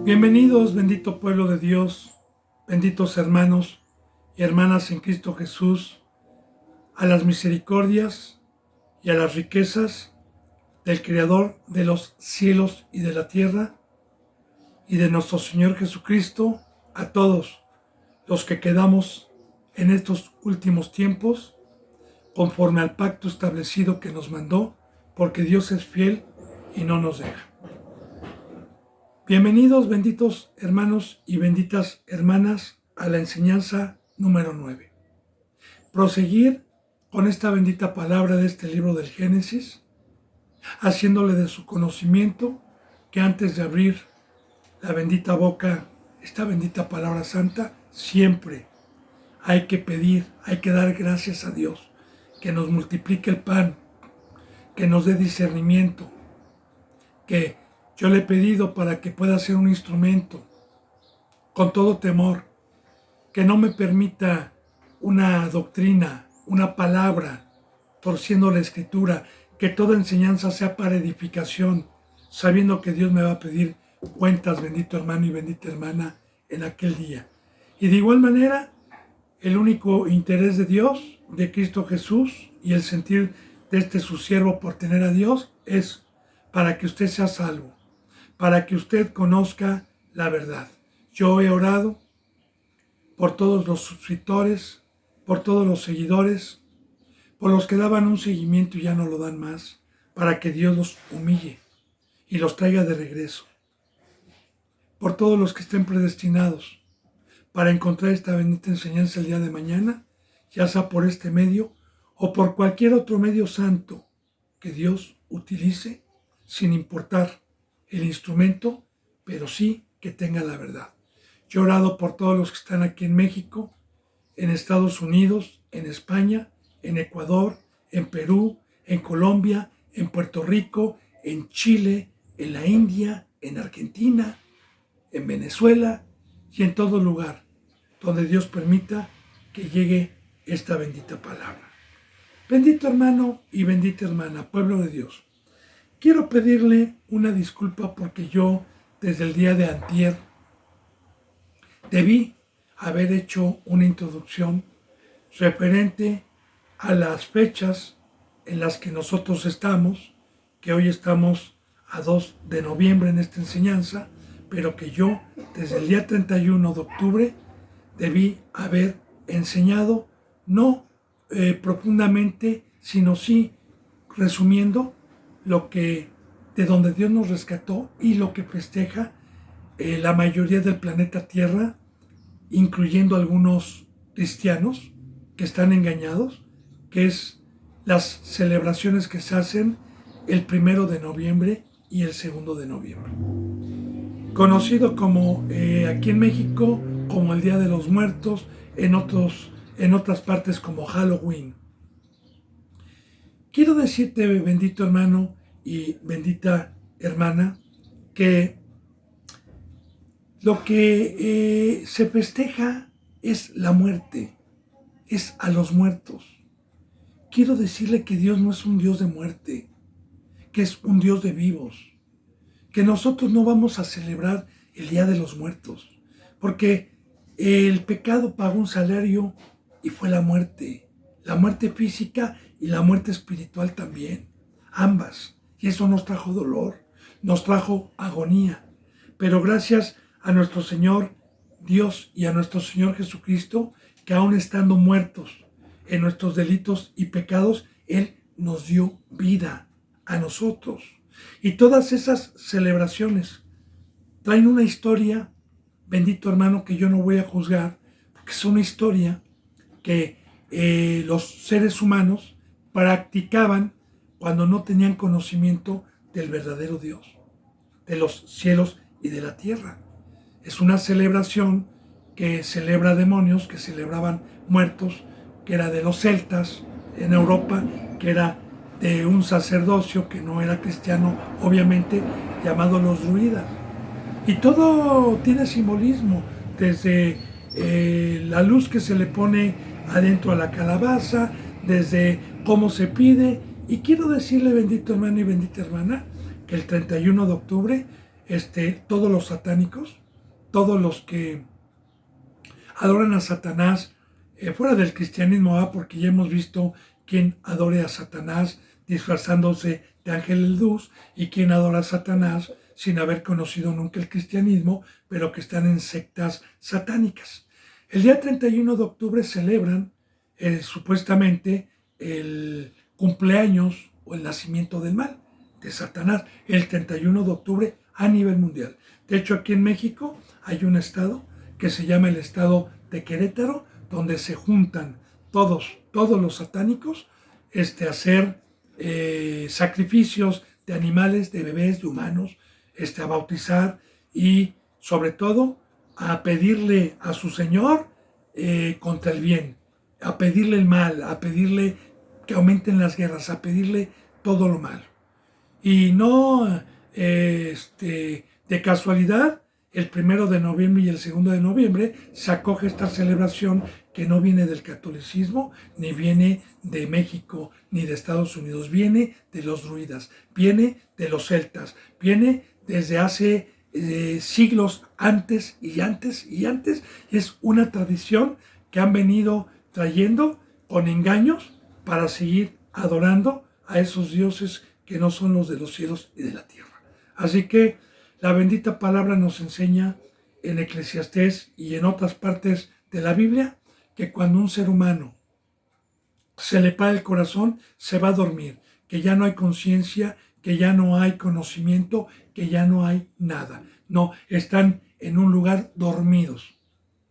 Bienvenidos, bendito pueblo de Dios, benditos hermanos y hermanas en Cristo Jesús, a las misericordias y a las riquezas del Creador de los cielos y de la tierra, y de nuestro Señor Jesucristo, a todos los que quedamos en estos últimos tiempos, conforme al pacto establecido que nos mandó, porque Dios es fiel y no nos deja. Bienvenidos, benditos hermanos y benditas hermanas, a la enseñanza número 9. Proseguir con esta bendita palabra de este libro del Génesis, haciéndole de su conocimiento que antes de abrir la bendita boca, esta bendita palabra santa, siempre hay que pedir, hay que dar gracias a Dios, que nos multiplique el pan, que nos dé discernimiento, que yo le he pedido para que pueda ser un instrumento, con todo temor, que no me permita una doctrina, una palabra, torciendo la escritura, que toda enseñanza sea para edificación, sabiendo que Dios me va a pedir cuentas, bendito hermano y bendita hermana, en aquel día. Y de igual manera, el único interés de Dios, de Cristo Jesús, y el sentir de este su siervo por tener a Dios, es para que usted sea salvo, para que usted conozca la verdad. Yo he orado por todos los suscriptores, por todos los seguidores, por los que daban un seguimiento y ya no lo dan más, para que Dios los humille y los traiga de regreso. Por todos los que estén predestinados para encontrar esta bendita enseñanza el día de mañana, ya sea por este medio o por cualquier otro medio santo que Dios utilice, sin importar el instrumento, pero sí que tenga la verdad. Yo he orado por todos los que están aquí en México, en Estados Unidos, en España, en Ecuador, en Perú, en Colombia, en Puerto Rico, en Chile, en la India, en Argentina, en Venezuela y en todo lugar donde Dios permita que llegue esta bendita palabra. Bendito hermano y bendita hermana, pueblo de Dios. Quiero pedirle una disculpa porque yo, desde el día de antier, debí haber hecho una introducción referente a las fechas en las que nosotros estamos, que hoy estamos a 2 de noviembre en esta enseñanza, pero que yo, desde el día 31 de octubre, debí haber enseñado, no profundamente, sino sí resumiendo lo que, de donde Dios nos rescató y lo que festeja la mayoría del planeta Tierra, incluyendo algunos cristianos que están engañados, que es las celebraciones que se hacen el 1 de noviembre y el 2 de noviembre. Conocido como aquí en México como el Día de los Muertos, en otras partes como Halloween. Quiero decirte, bendito hermano y bendita hermana, que lo que se festeja es la muerte, es a los muertos. Quiero decirle que Dios no es un Dios de muerte, que es un Dios de vivos, que nosotros no vamos a celebrar el Día de los Muertos, porque el pecado pagó un salario y fue la muerte física y la muerte espiritual también, ambas. Y eso nos trajo dolor, nos trajo agonía. Pero gracias a nuestro Señor Dios y a nuestro Señor Jesucristo, que aún estando muertos en nuestros delitos y pecados, Él nos dio vida a nosotros. Y todas esas celebraciones traen una historia, bendito hermano, que yo no voy a juzgar, porque es una historia que los seres humanos practicaban cuando no tenían conocimiento del verdadero Dios, de los cielos y de la tierra. Es una celebración que celebra demonios, que celebraban muertos, que era de los celtas en Europa, que era de un sacerdocio que no era cristiano, obviamente, llamado los druidas. Y todo tiene simbolismo, desde la luz que se le pone adentro a la calabaza, desde cómo se pide. Y quiero decirle, bendito hermano y bendita hermana, que el 31 de octubre todos los satánicos, todos los que adoran a Satanás, fuera del cristianismo, porque ya hemos visto quién adore a Satanás disfrazándose de ángel de luz y quién adora a Satanás sin haber conocido nunca el cristianismo, pero que están en sectas satánicas. El día 31 de octubre celebran supuestamente el cumpleaños o el nacimiento del mal, de Satanás, el 31 de octubre a nivel mundial. De hecho, aquí en México hay un estado que se llama el estado de Querétaro, donde se juntan todos los satánicos a hacer sacrificios de animales, de bebés, de humanos, a bautizar y sobre todo a pedirle a su Señor contra el bien, a pedirle el mal, a pedirle que aumenten las guerras, a pedirle todo lo malo. Y no de casualidad, el 1 de noviembre y el 2 de noviembre se acoge esta celebración que no viene del catolicismo, ni viene de México, ni de Estados Unidos, viene de los druidas, viene de los celtas, viene desde hace siglos antes y antes y antes, y es una tradición que han venido trayendo con engaños para seguir adorando a esos dioses que no son los de los cielos y de la tierra. Así que la bendita palabra nos enseña en Eclesiastés y en otras partes de la Biblia que cuando un ser humano se le para el corazón, se va a dormir, que ya no hay conciencia, que ya no hay conocimiento, que ya no hay nada. No, están en un lugar dormidos.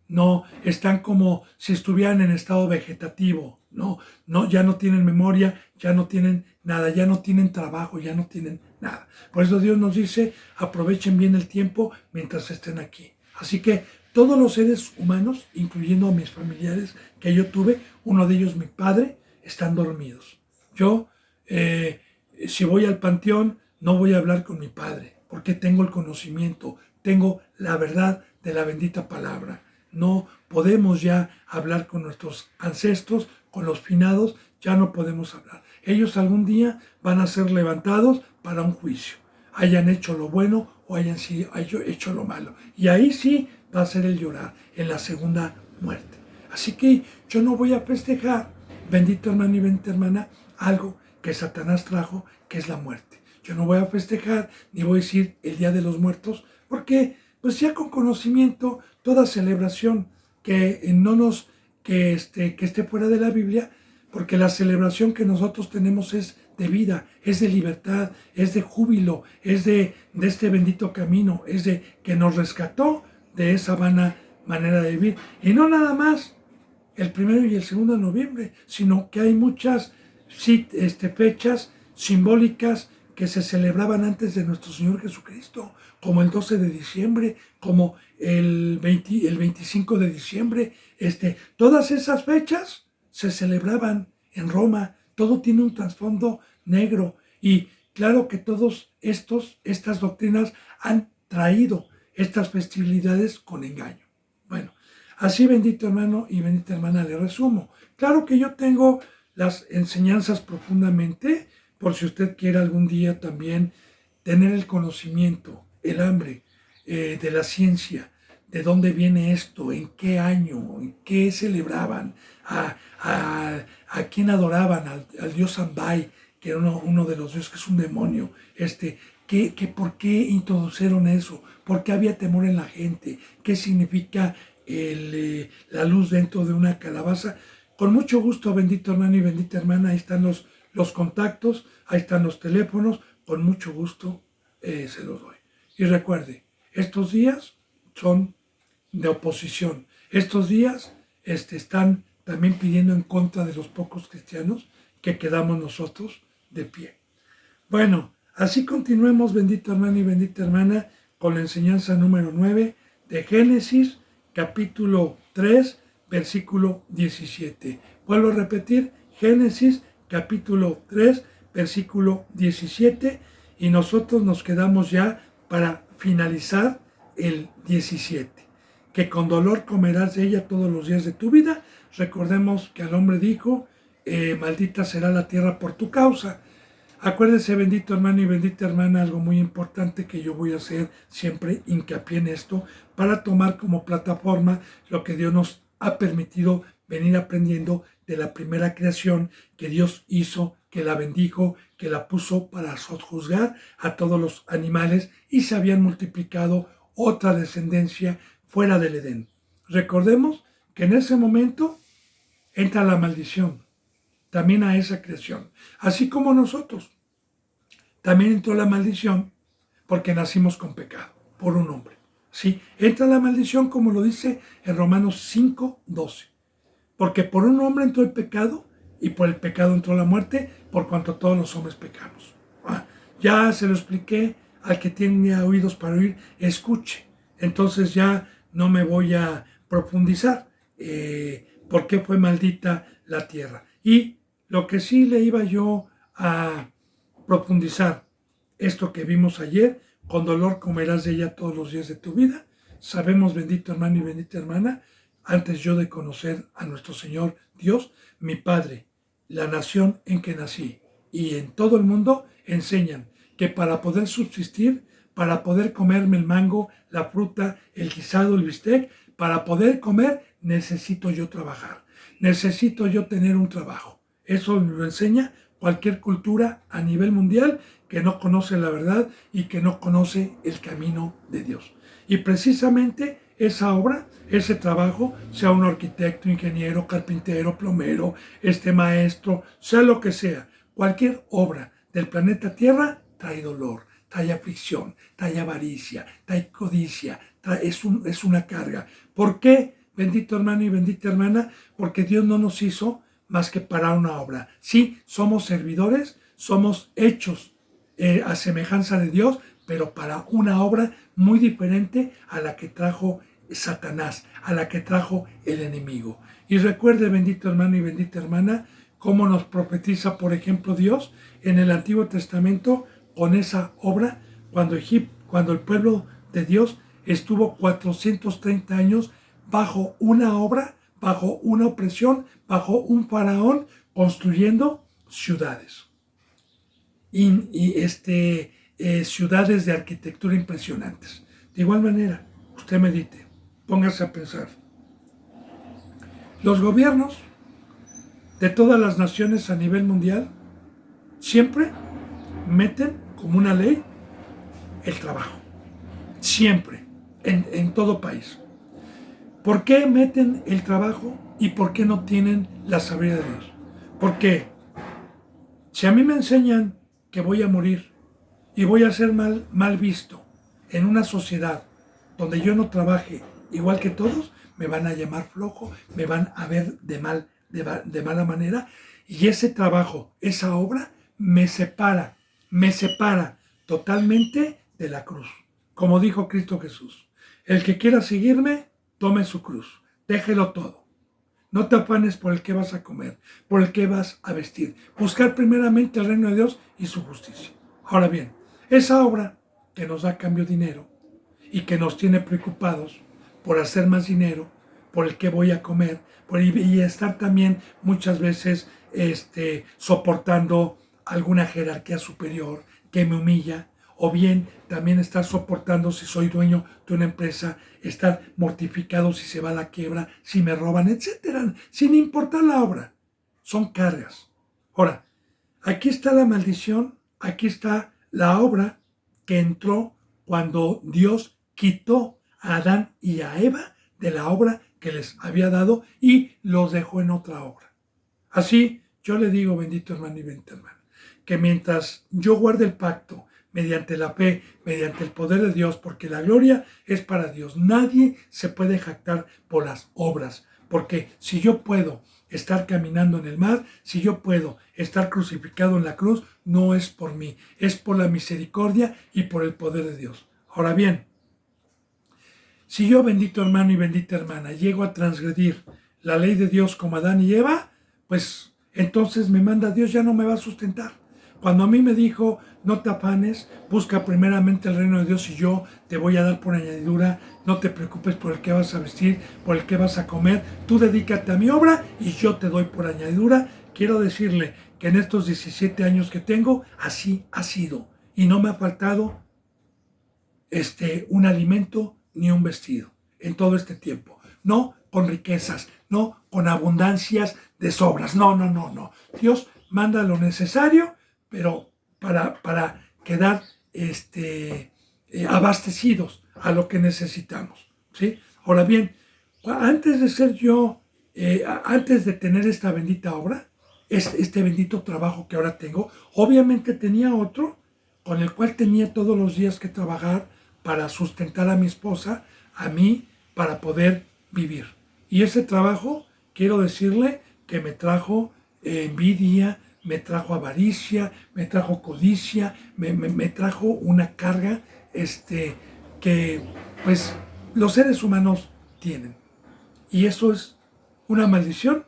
No, están como si estuvieran en estado vegetativo. No, ya no tienen memoria, ya no tienen nada, ya no tienen trabajo, ya no tienen nada. Por eso Dios nos dice, aprovechen bien el tiempo mientras estén aquí. Así que todos los seres humanos, incluyendo a mis familiares que yo tuve, uno de ellos mi padre, están dormidos. Yo, si voy al panteón, no voy a hablar con mi padre, porque tengo el conocimiento, tengo la verdad de la bendita palabra. No podemos ya hablar con nuestros ancestros, con los finados, ya no podemos hablar. Ellos algún día van a ser levantados para un juicio, hayan hecho lo bueno o hayan hecho lo malo. Y ahí sí va a ser el llorar, en la segunda muerte. Así que yo no voy a festejar, bendito hermano y bendita hermana, algo que Satanás trajo, que es la muerte. Yo no voy a festejar, ni voy a decir el Día de los Muertos, porque pues ya con conocimiento, toda celebración que esté fuera de la Biblia, porque la celebración que nosotros tenemos es de vida, es de libertad, es de júbilo, es de este bendito camino, es de que nos rescató de esa vana manera de vivir. Y no nada más el 1 y el 2 de noviembre, sino que hay muchas fechas simbólicas que se celebraban antes de nuestro Señor Jesucristo, como el 12 de diciembre, como el 25 de diciembre. Todas esas fechas se celebraban en Roma. Todo tiene un trasfondo negro. Y claro que todas estas doctrinas han traído estas festividades con engaño. Bueno, así bendito hermano y bendita hermana le resumo. Claro que yo tengo las enseñanzas profundamente, por si usted quiere algún día también tener el conocimiento, el hambre de la ciencia, de dónde viene esto, en qué año, en qué celebraban, a quién adoraban, al dios Ambai, que era uno de los dioses, que es un demonio, ¿por qué introdujeron eso? ¿Por qué había temor en la gente? ¿Qué significa la luz dentro de una calabaza? Con mucho gusto, bendito hermano y bendita hermana, ahí están los contactos, ahí están los teléfonos, con mucho gusto se los doy. Y recuerde, estos días son de oposición. Estos días están también pidiendo en contra de los pocos cristianos que quedamos nosotros de pie. Bueno, así continuemos, bendito hermano y bendita hermana, con la enseñanza número 9 de Génesis, capítulo 3, versículo 17. Vuelvo a repetir, Génesis, capítulo 3, versículo 17, y nosotros nos quedamos ya para finalizar el 17. Que con dolor comerás de ella todos los días de tu vida. Recordemos que al hombre dijo, maldita será la tierra por tu causa. Acuérdese, bendito hermano y bendita hermana, algo muy importante que yo voy a hacer siempre hincapié en esto para tomar como plataforma lo que Dios nos ha permitido venir aprendiendo de la primera creación que Dios hizo, que la bendijo, que la puso para sojuzgar a todos los animales y se habían multiplicado otra descendencia fuera del Edén. Recordemos que en ese momento entra la maldición también a esa creación, así como nosotros. También entró la maldición porque nacimos con pecado, por un hombre. Sí, entra la maldición como lo dice en Romanos 5:12. Porque por un hombre entró el pecado y por el pecado entró la muerte, por cuanto todos los hombres pecamos. Ya se lo expliqué, al que tiene oídos para oír, escuche. Entonces ya no me voy a profundizar por qué fue maldita la tierra. Y lo que sí le iba yo a profundizar, esto que vimos ayer, con dolor comerás de ella todos los días de tu vida. Sabemos, bendito hermano y bendita hermana, antes yo de conocer a nuestro Señor Dios, mi Padre, la nación en que nací y en todo el mundo enseñan que para poder subsistir, para poder comerme el mango, la fruta, el guisado, el bistec, para poder comer necesito yo trabajar, necesito yo tener un trabajo. Eso lo enseña cualquier cultura a nivel mundial que no conoce la verdad y que no conoce el camino de Dios. Y precisamente esa obra, ese trabajo, sea un arquitecto, ingeniero, carpintero, plomero, maestro, sea lo que sea, cualquier obra del planeta Tierra trae dolor, trae aflicción, trae avaricia, trae codicia, es una carga. ¿Por qué, bendito hermano y bendita hermana? Porque Dios no nos hizo más que para una obra. Sí, somos servidores, somos hechos a semejanza de Dios, pero para una obra muy diferente a la que trajo Satanás, a la que trajo el enemigo. Y recuerde, bendito hermano y bendita hermana, cómo nos profetiza, por ejemplo, Dios en el Antiguo Testamento con esa obra, cuando el pueblo de Dios estuvo 430 años bajo una obra, bajo una opresión, bajo un faraón, construyendo ciudades. Ciudades de arquitectura impresionantes. De igual manera, usted medite, póngase a pensar. Los gobiernos de todas las naciones a nivel mundial siempre meten como una ley el trabajo. Siempre, en todo país. ¿Por qué meten el trabajo y por qué no tienen la sabiduría de Dios? Porque si a mí me enseñan que voy a morir y voy a ser mal visto en una sociedad donde yo no trabaje igual que todos, me van a llamar flojo, me van a ver de mala manera, y ese trabajo, esa obra, me separa totalmente de la cruz. Como dijo Cristo Jesús, el que quiera seguirme, tome su cruz, déjelo todo. No te afanes por el que vas a comer, por el que vas a vestir. Buscar primeramente el reino de Dios y su justicia. Ahora bien, esa obra que nos da a cambio dinero y que nos tiene preocupados por hacer más dinero, por el que voy a comer, y estar también muchas veces soportando alguna jerarquía superior que me humilla, o bien también estar soportando, si soy dueño de una empresa, estar mortificado si se va a la quiebra, si me roban, etcétera, sin importar la obra. Son cargas. Ahora, aquí está la maldición, aquí está la obra que entró cuando Dios quitó a Adán y a Eva de la obra que les había dado y los dejó en otra obra. Así, yo le digo, bendito hermano y bendita hermana, que mientras yo guarde el pacto, mediante la fe, mediante el poder de Dios, porque la gloria es para Dios. Nadie se puede jactar por las obras, porque si yo puedo estar caminando en el mar, si yo puedo estar crucificado en la cruz, no es por mí, es por la misericordia y por el poder de Dios. Ahora bien, si yo, bendito hermano y bendita hermana, llego a transgredir la ley de Dios como Adán y Eva, pues entonces me manda Dios, ya no me va a sustentar. Cuando a mí me dijo, no te afanes, busca primeramente el reino de Dios y yo te voy a dar por añadidura, no te preocupes por el que vas a vestir, por el que vas a comer, tú dedícate a mi obra y yo te doy por añadidura. Quiero decirle que en estos 17 años que tengo, así ha sido. Y no me ha faltado un alimento ni un vestido en todo este tiempo. No con riquezas, no con abundancias de sobras. No, no, no, no. Dios manda lo necesario, pero para quedar abastecidos a lo que necesitamos. ¿Sí? Ahora bien, antes de ser yo, antes de tener esta bendita obra, este bendito trabajo que ahora tengo, obviamente tenía otro con el cual tenía todos los días que trabajar para sustentar a mi esposa, a mí, para poder vivir. Y ese trabajo, quiero decirle que me trajo envidia, me trajo avaricia, me trajo codicia, me trajo una carga que pues los seres humanos tienen. Y eso es una maldición.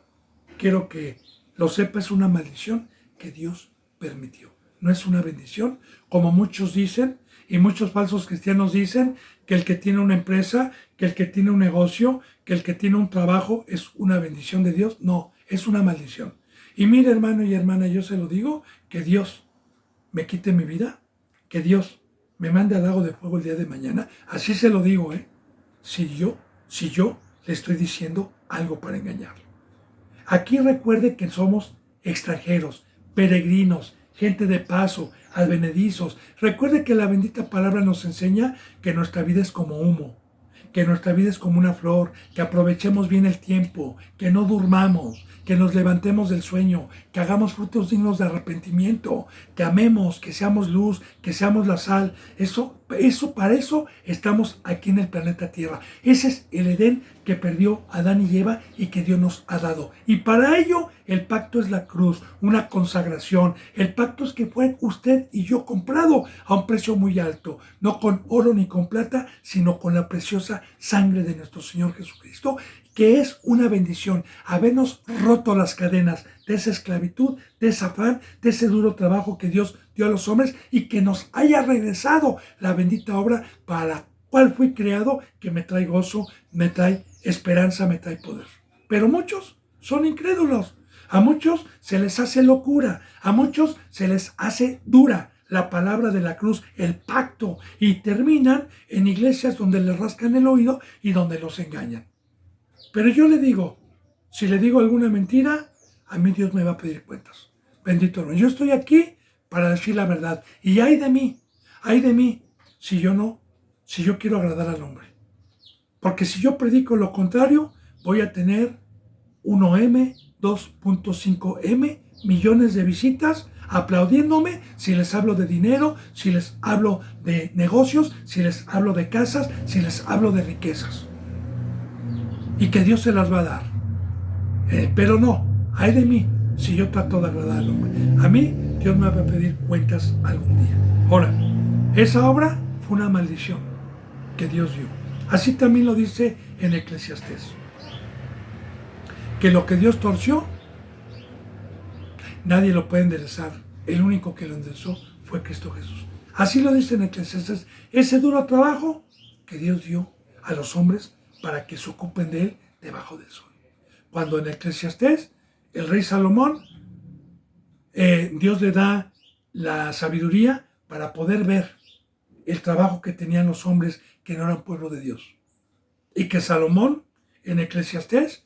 Quiero que lo sepa, es una maldición que Dios permitió. No es una bendición, como muchos dicen, y muchos falsos cristianos dicen que el que tiene una empresa, que el que tiene un negocio, que el que tiene un trabajo es una bendición de Dios. No, es una maldición. Y mire, hermano y hermana, yo se lo digo, que Dios me quite mi vida, que Dios me mande al lago de fuego el día de mañana. Así se lo digo, si yo le estoy diciendo algo para engañarlo. Aquí recuerde que somos extranjeros, peregrinos, gente de paso, advenedizos. Recuerde que la bendita palabra nos enseña que nuestra vida es como humo, que nuestra vida es como una flor, que aprovechemos bien el tiempo, que no durmamos, que nos levantemos del sueño, que hagamos frutos dignos de arrepentimiento, que amemos, que seamos luz, que seamos la sal. Para eso estamos aquí en el planeta Tierra. Ese es el Edén que perdió Adán y Eva y que Dios nos ha dado. Y para ello el pacto es la cruz, una consagración. El pacto es que fue usted y yo comprado a un precio muy alto, no con oro ni con plata, sino con la preciosa sangre de nuestro Señor Jesucristo, que es una bendición habernos roto las cadenas de esa esclavitud, de ese afán, de ese duro trabajo que Dios dio a los hombres y que nos haya regresado la bendita obra para la cual fui creado, que me trae gozo, me trae esperanza, me trae poder. Pero muchos son incrédulos, a muchos se les hace locura, a muchos se les hace dura la palabra de la cruz, el pacto, y terminan en iglesias donde les rascan el oído y donde los engañan. Pero yo le digo, si le digo alguna mentira, a mí Dios me va a pedir cuentas. Bendito no. Yo estoy aquí para decir la verdad. Y ay de mí, si yo quiero agradar al hombre. Porque si yo predico lo contrario, voy a tener 1M, 2.5M, millones de visitas aplaudiéndome si les hablo de dinero, si les hablo de negocios, si les hablo de casas, si les hablo de riquezas. Y que Dios se las va a dar. Pero no, ay de mí si yo trato de agradar al hombre. A mí Dios me va a pedir cuentas algún día. Ahora, esa obra fue una maldición que Dios dio. Así también lo dice en Eclesiastés. Que lo que Dios torció, nadie lo puede enderezar. El único que lo enderezó fue Cristo Jesús. Así lo dice en Eclesiastés. Ese duro trabajo que Dios dio a los hombres para que se ocupen de él debajo del sol. Cuando en Eclesiastés, el rey Salomón, Dios le da la sabiduría para poder ver el trabajo que tenían los hombres que no eran pueblo de Dios. Y que Salomón, en Eclesiastés,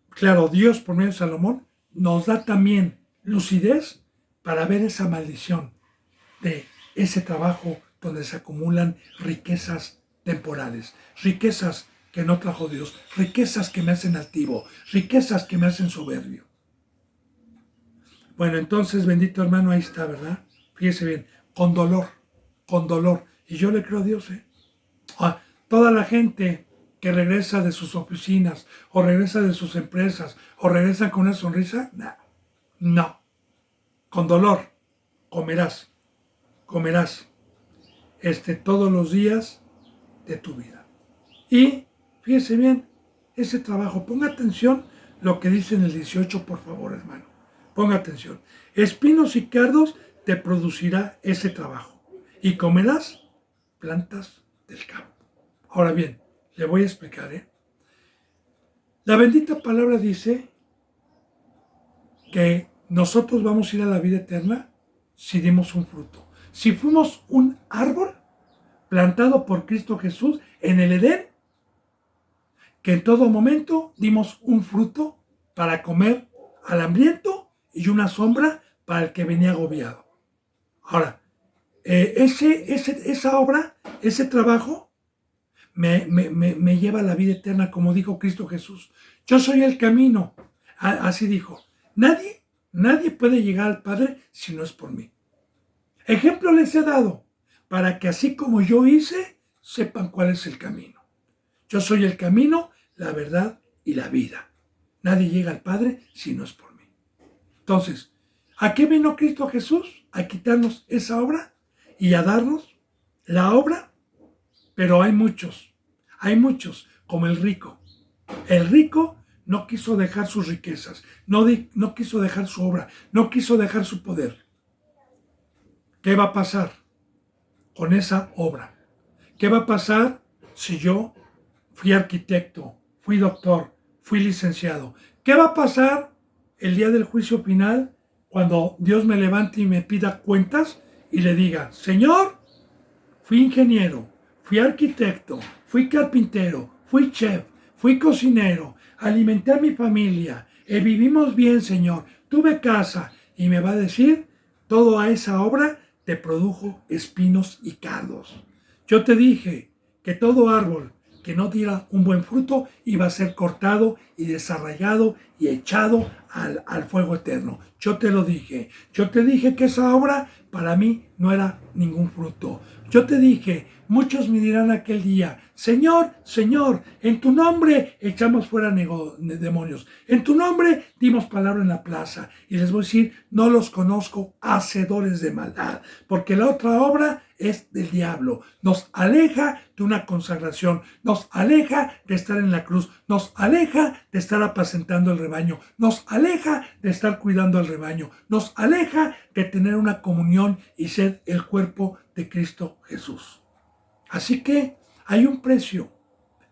claro, Dios por medio de Salomón, nos da también lucidez para ver esa maldición de ese trabajo donde se acumulan riquezas temporales, riquezas que no trajo Dios, riquezas que me hacen altivo, riquezas que me hacen soberbio. Bueno, entonces, bendito hermano, ahí está, ¿verdad? Fíjese bien, con dolor. Y yo le creo a Dios, toda la gente que regresa de sus oficinas, o regresa de sus empresas, o regresa con una sonrisa, no. Con dolor, comerás todos los días de tu vida. Y fíjese bien, ese trabajo, ponga atención lo que dice en el 18, por favor, hermano. Ponga atención. Espinos y cardos te producirá ese trabajo. Y comerás plantas del campo. Ahora bien, le voy a explicar. La bendita palabra dice que nosotros vamos a ir a la vida eterna si dimos un fruto. Si fuimos un árbol plantado por Cristo Jesús en el Edén, que en todo momento dimos un fruto para comer al hambriento y una sombra para el que venía agobiado. Ahora, esa obra, ese trabajo, me lleva a la vida eterna, como dijo Cristo Jesús. Yo soy el camino. Así dijo. Nadie puede llegar al Padre si no es por mí. Ejemplo les he dado, para que así como yo hice, sepan cuál es el camino. Yo soy el camino, la verdad y la vida. Nadie llega al Padre si no es por mí. Entonces, ¿a qué vino Cristo Jesús? A quitarnos esa obra y a darnos la obra. Pero hay muchos, como el rico. El rico no quiso dejar sus riquezas, no quiso dejar su obra, no quiso dejar su poder. ¿Qué va a pasar con esa obra? ¿Qué va a pasar si yo fui arquitecto, fui doctor, fui licenciado? ¿Qué va a pasar el día del juicio final cuando Dios me levante y me pida cuentas y le diga, Señor, fui ingeniero, fui arquitecto, fui carpintero, fui chef, fui cocinero, alimenté a mi familia, vivimos bien, Señor, tuve casa? Y me va a decir, toda esa obra te produjo espinos y cardos. Yo te dije que todo árbol que no diera un buen fruto iba a ser cortado y desarraigado y echado al fuego eterno. Yo te lo dije. Yo te dije que esa obra para mí no era ningún fruto. Yo te dije, muchos me dirán aquel día, Señor, Señor, en tu nombre echamos fuera demonios. En tu nombre dimos palabra en la plaza. Y les voy a decir, no los conozco, hacedores de maldad. Porque la otra obra es del diablo. Nos aleja de una consagración. Nos aleja de estar en la cruz. Nos aleja de estar apacentando el rebaño. Nos aleja de estar cuidando al rebaño. Nos aleja de tener una comunión y ser el cuerpo de Cristo Jesús. Así que hay un precio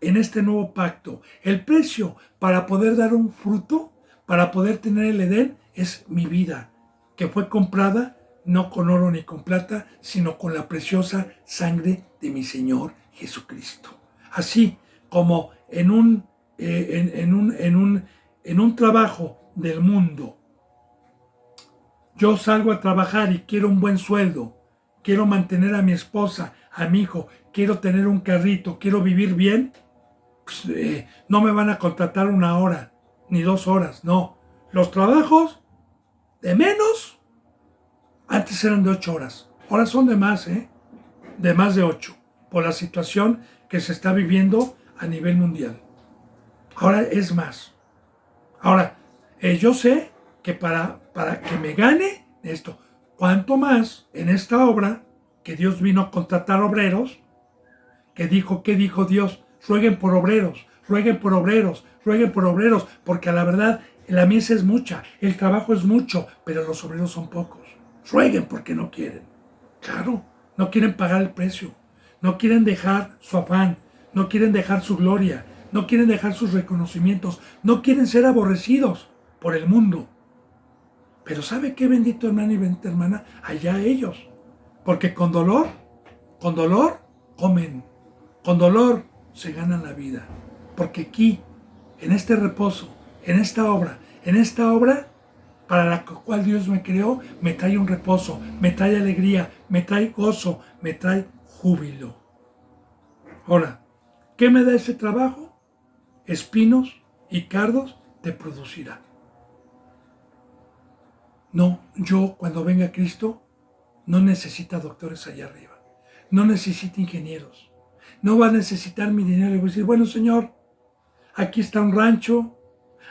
en este nuevo pacto. El precio para poder dar un fruto, para poder tener el Edén, es mi vida, que fue comprada no con oro ni con plata, sino con la preciosa sangre de mi Señor Jesucristo. Así como en un trabajo del mundo, yo salgo a trabajar y quiero un buen sueldo, quiero mantener a mi esposa, a mi hijo, quiero tener un carrito, quiero vivir bien, pues, no me van a contratar 1 hora, ni 2 horas, no. Los trabajos de menos, antes eran de 8 horas, ahora son de más, de más de 8, por la situación que se está viviendo a nivel mundial. Ahora es más. Ahora, yo sé que para que me gane esto, cuanto más en esta obra, que Dios vino a contratar obreros, ¿qué dijo Dios? Rueguen por obreros, rueguen por obreros, rueguen por obreros, porque a la verdad la mies es mucha, el trabajo es mucho, pero los obreros son pocos. Rueguen porque no quieren. Claro, no quieren pagar el precio, no quieren dejar su afán, no quieren dejar su gloria, no quieren dejar sus reconocimientos, no quieren ser aborrecidos por el mundo. Pero ¿sabe qué, bendito hermano y bendita hermana? Allá ellos. Porque con dolor comen, con dolor se ganan la vida. Porque aquí, en este reposo, en esta obra, para la cual Dios me creó, me trae un reposo, me trae alegría, me trae gozo, me trae júbilo. Ahora, ¿qué me da ese trabajo? Espinos y cardos te producirá. No, yo cuando venga Cristo, no necesita doctores allá arriba, no necesita ingenieros, no va a necesitar mi dinero. Y voy a decir, bueno, Señor, aquí está un rancho,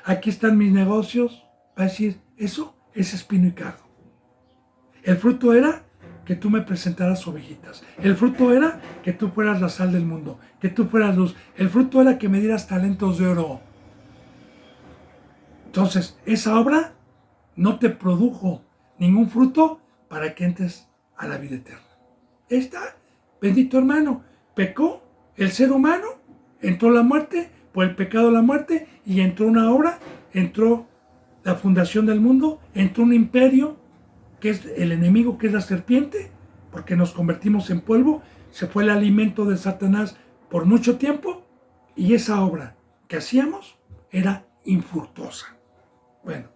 aquí están mis negocios. Va a decir, eso es espino y cardo. El fruto era que tú me presentaras ovejitas. El fruto era que tú fueras la sal del mundo, que tú fueras luz. El fruto era que me dieras talentos de oro. Entonces, esa obra no te produjo ningún fruto para que entres a la vida eterna. Está, bendito hermano, pecó el ser humano, entró la muerte, por el pecado la muerte, y entró una obra, entró la fundación del mundo, entró un imperio que es el enemigo, que es la serpiente, porque nos convertimos en polvo, se fue el alimento de Satanás por mucho tiempo y esa obra que hacíamos era infructuosa. Bueno,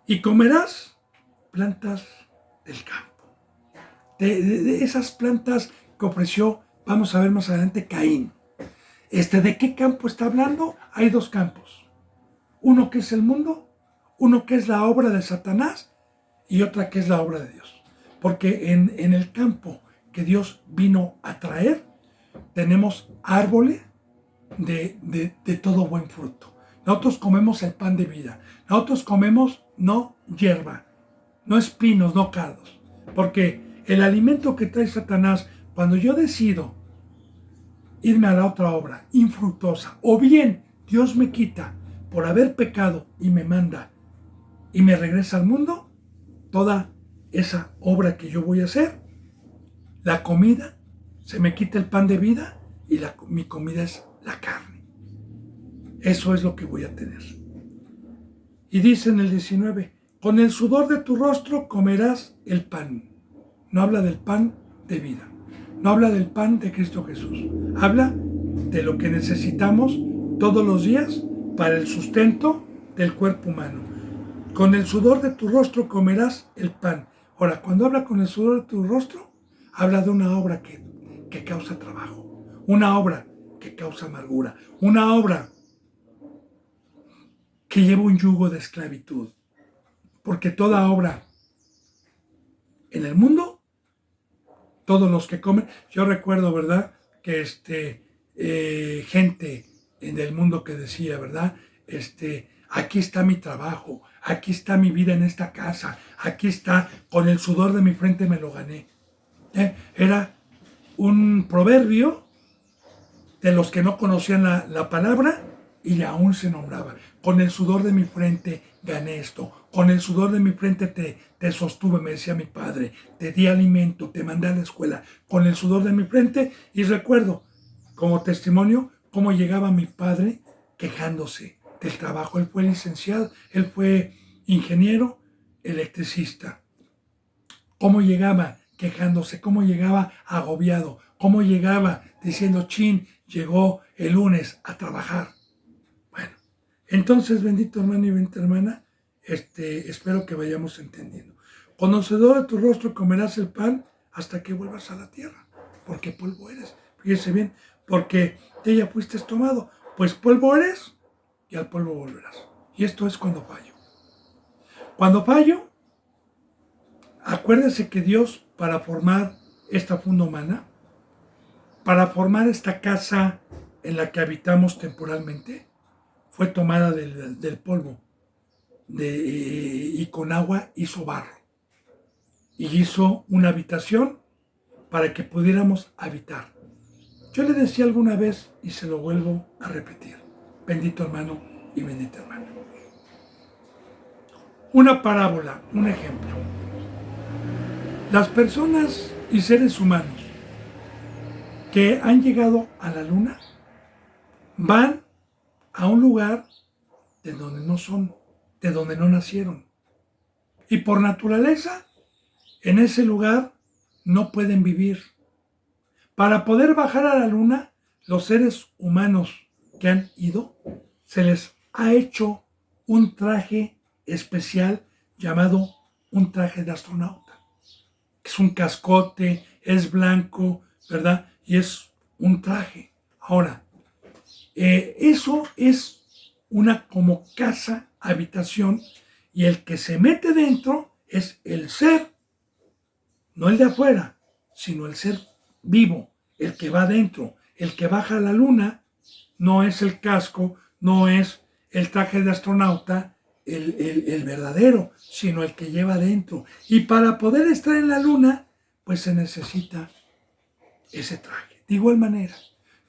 y comerás plantas del campo. De esas plantas que ofreció, vamos a ver más adelante, Caín. ¿De qué campo está hablando? Hay dos campos. Uno que es el mundo, uno que es la obra de Satanás y otra que es la obra de Dios. Porque en el campo que Dios vino a traer, tenemos árboles de todo buen fruto. Nosotros comemos el pan de vida. Nosotros comemos no hierba, no espinos, no cardos. Porque el alimento que trae Satanás, cuando yo decido irme a la otra obra infructuosa, o bien Dios me quita por haber pecado y me manda y me regresa al mundo, toda esa obra que yo voy a hacer, la comida, se me quita el pan de vida y mi comida es la carne. Eso es lo que voy a tener. Y dice en el 19, con el sudor de tu rostro comerás el pan. No habla del pan de vida. No habla del pan de Cristo Jesús. Habla de lo que necesitamos todos los días para el sustento del cuerpo humano. Con el sudor de tu rostro comerás el pan. Ahora, cuando habla con el sudor de tu rostro, habla de una obra que causa trabajo. Una obra que causa amargura. Una obra que lleva un yugo de esclavitud. Porque toda obra en el mundo, todos los que comen, yo recuerdo, ¿verdad? Que gente en el mundo que decía, ¿verdad? Aquí está mi trabajo, aquí está mi vida en esta casa, aquí está, con el sudor de mi frente me lo gané. Era un proverbio de los que no conocían la palabra y aún se nombraba. Con el sudor de mi frente gané esto. Con el sudor de mi frente te sostuve, me decía mi padre. Te di alimento, te mandé a la escuela. Con el sudor de mi frente. Y recuerdo, como testimonio, cómo llegaba mi padre quejándose del trabajo. Él fue licenciado, él fue ingeniero, electricista. Cómo llegaba quejándose, cómo llegaba agobiado, cómo llegaba diciendo, chin, llegó el lunes a trabajar. Bueno, entonces, bendito hermano y bendita hermana, espero que vayamos entendiendo. Conocedor de tu rostro comerás el pan hasta que vuelvas a la tierra, porque polvo eres. Fíjese bien, porque de ella fuiste tomado, pues polvo eres y al polvo volverás. Y esto es cuando fallo. Cuando fallo, acuérdense que Dios, para formar esta funda humana, para formar esta casa en la que habitamos temporalmente, fue tomada del polvo y con agua hizo barro. Y hizo una habitación para que pudiéramos habitar. Yo le decía alguna vez y se lo vuelvo a repetir. Bendito hermano y bendita hermana. Una parábola, un ejemplo. Las personas y seres humanos que han llegado a la luna van a un lugar de donde no son, de donde no nacieron. Y por naturaleza, en ese lugar no pueden vivir. Para poder bajar a la luna, los seres humanos que han ido, se les ha hecho un traje especial llamado un traje de astronauta. Es un cascote, es blanco, ¿verdad? Y es un traje. Ahora, eso es una como casa, habitación, y el que se mete dentro es el ser, no el de afuera, sino el ser vivo, el que va dentro. El que baja a la luna no es el casco, no es el traje de astronauta, el verdadero, sino el que lleva dentro. Y para poder estar en la luna, pues se necesita ese traje. De igual manera,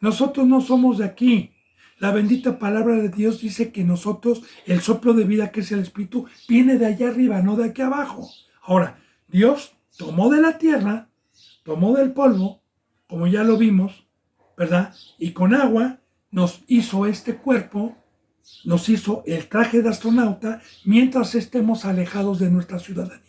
nosotros no somos de aquí. La bendita palabra de Dios dice que nosotros, el soplo de vida que es el Espíritu, viene de allá arriba, no de aquí abajo. Ahora, Dios tomó de la tierra, tomó del polvo, como ya lo vimos, ¿verdad? Y con agua nos hizo este cuerpo nos hizo el traje de astronauta mientras estemos alejados de nuestra ciudadanía,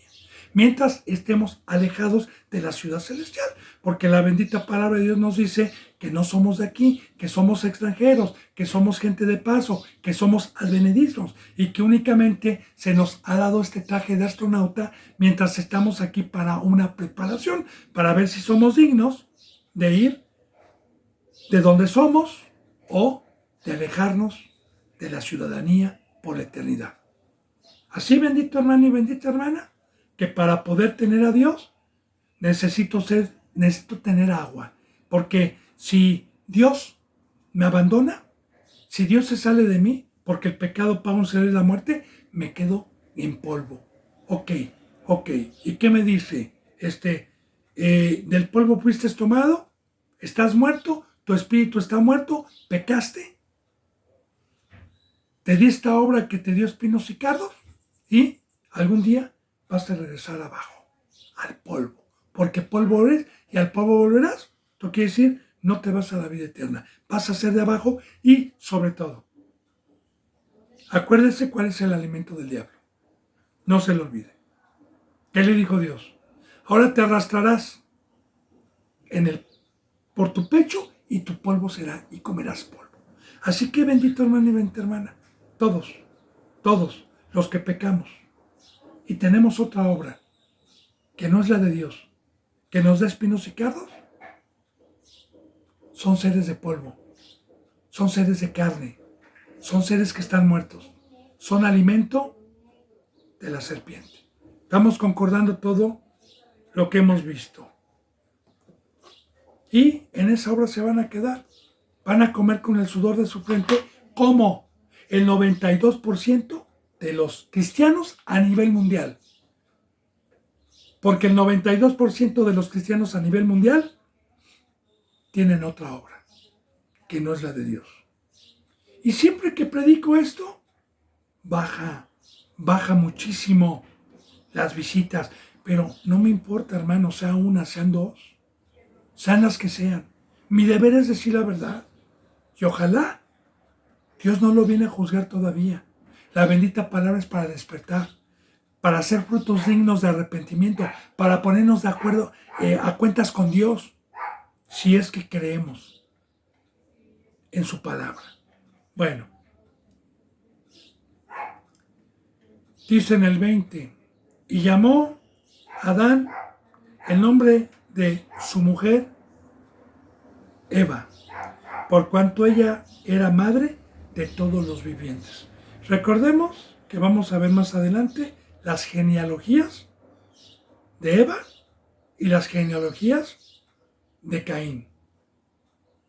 mientras estemos alejados de la ciudad celestial, porque la bendita palabra de Dios nos dice que no somos de aquí, que somos extranjeros, que somos gente de paso, que somos advenedizos y que únicamente se nos ha dado este traje de astronauta mientras estamos aquí para una preparación, para ver si somos dignos de ir de donde somos o de alejarnos de la ciudadanía por la eternidad. Así, bendito hermano y bendita hermana, que para poder tener a Dios necesito tener agua, porque si Dios me abandona, si Dios se sale de mí, porque el pecado paga un será la muerte, me quedo en polvo. Ok. ¿Y qué me dice? Del polvo fuiste tomado, estás muerto, tu espíritu está muerto, pecaste. Te di esta obra que te dio espinos y cardos y algún día vas a regresar abajo, al polvo, porque polvo eres y al polvo volverás. Esto quiere decir, no te vas a la vida eterna, vas a ser de abajo y sobre todo, acuérdese cuál es el alimento del diablo. No se lo olvide. ¿Qué le dijo Dios? Ahora te arrastrarás por tu pecho y tu polvo será y comerás polvo. Así que bendito hermano y bendita hermana, todos los que pecamos y tenemos otra obra que no es la de Dios, que nos da espinos y cardos, son seres de polvo, son seres de carne, son seres que están muertos, son alimento de la serpiente. Estamos concordando todo lo que hemos visto. Y en esa obra se van a quedar, van a comer con el sudor de su frente, como el 92% de los cristianos a nivel mundial. Porque el 92% de los cristianos a nivel mundial tienen otra obra, que no es la de Dios. Y siempre que predico esto, baja muchísimo las visitas. Pero no me importa, hermano, sea una, sean dos, sean las que sean. Mi deber es decir la verdad. Y ojalá Dios no lo viene a juzgar todavía. La bendita palabra es para despertar, para hacer frutos dignos de arrepentimiento, para ponernos de acuerdo a cuentas con Dios, si es que creemos en su palabra. Bueno, dice en el 20, y llamó a Adán el nombre de su mujer Eva, por cuanto ella era madre de todos los vivientes. Recordemos que vamos a ver más adelante las genealogías de Eva y las genealogías de Caín,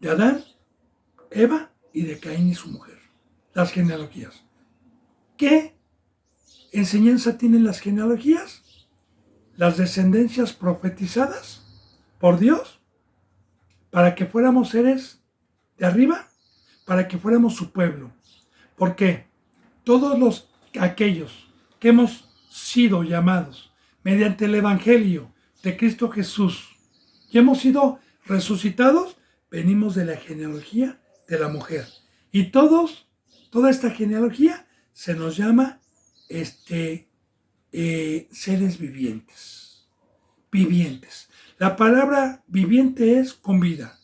de Adán, Eva y de Caín y su mujer. Las genealogías. ¿Qué enseñanza tienen las genealogías? Las descendencias profetizadas por Dios para que fuéramos seres de arriba, para que fuéramos su pueblo. Porque todos aquellos que hemos sido llamados mediante el Evangelio de Cristo Jesús y hemos sido resucitados, venimos de la genealogía de la mujer. Y toda esta genealogía se nos llama seres vivientes. Vivientes. La palabra viviente es con vida.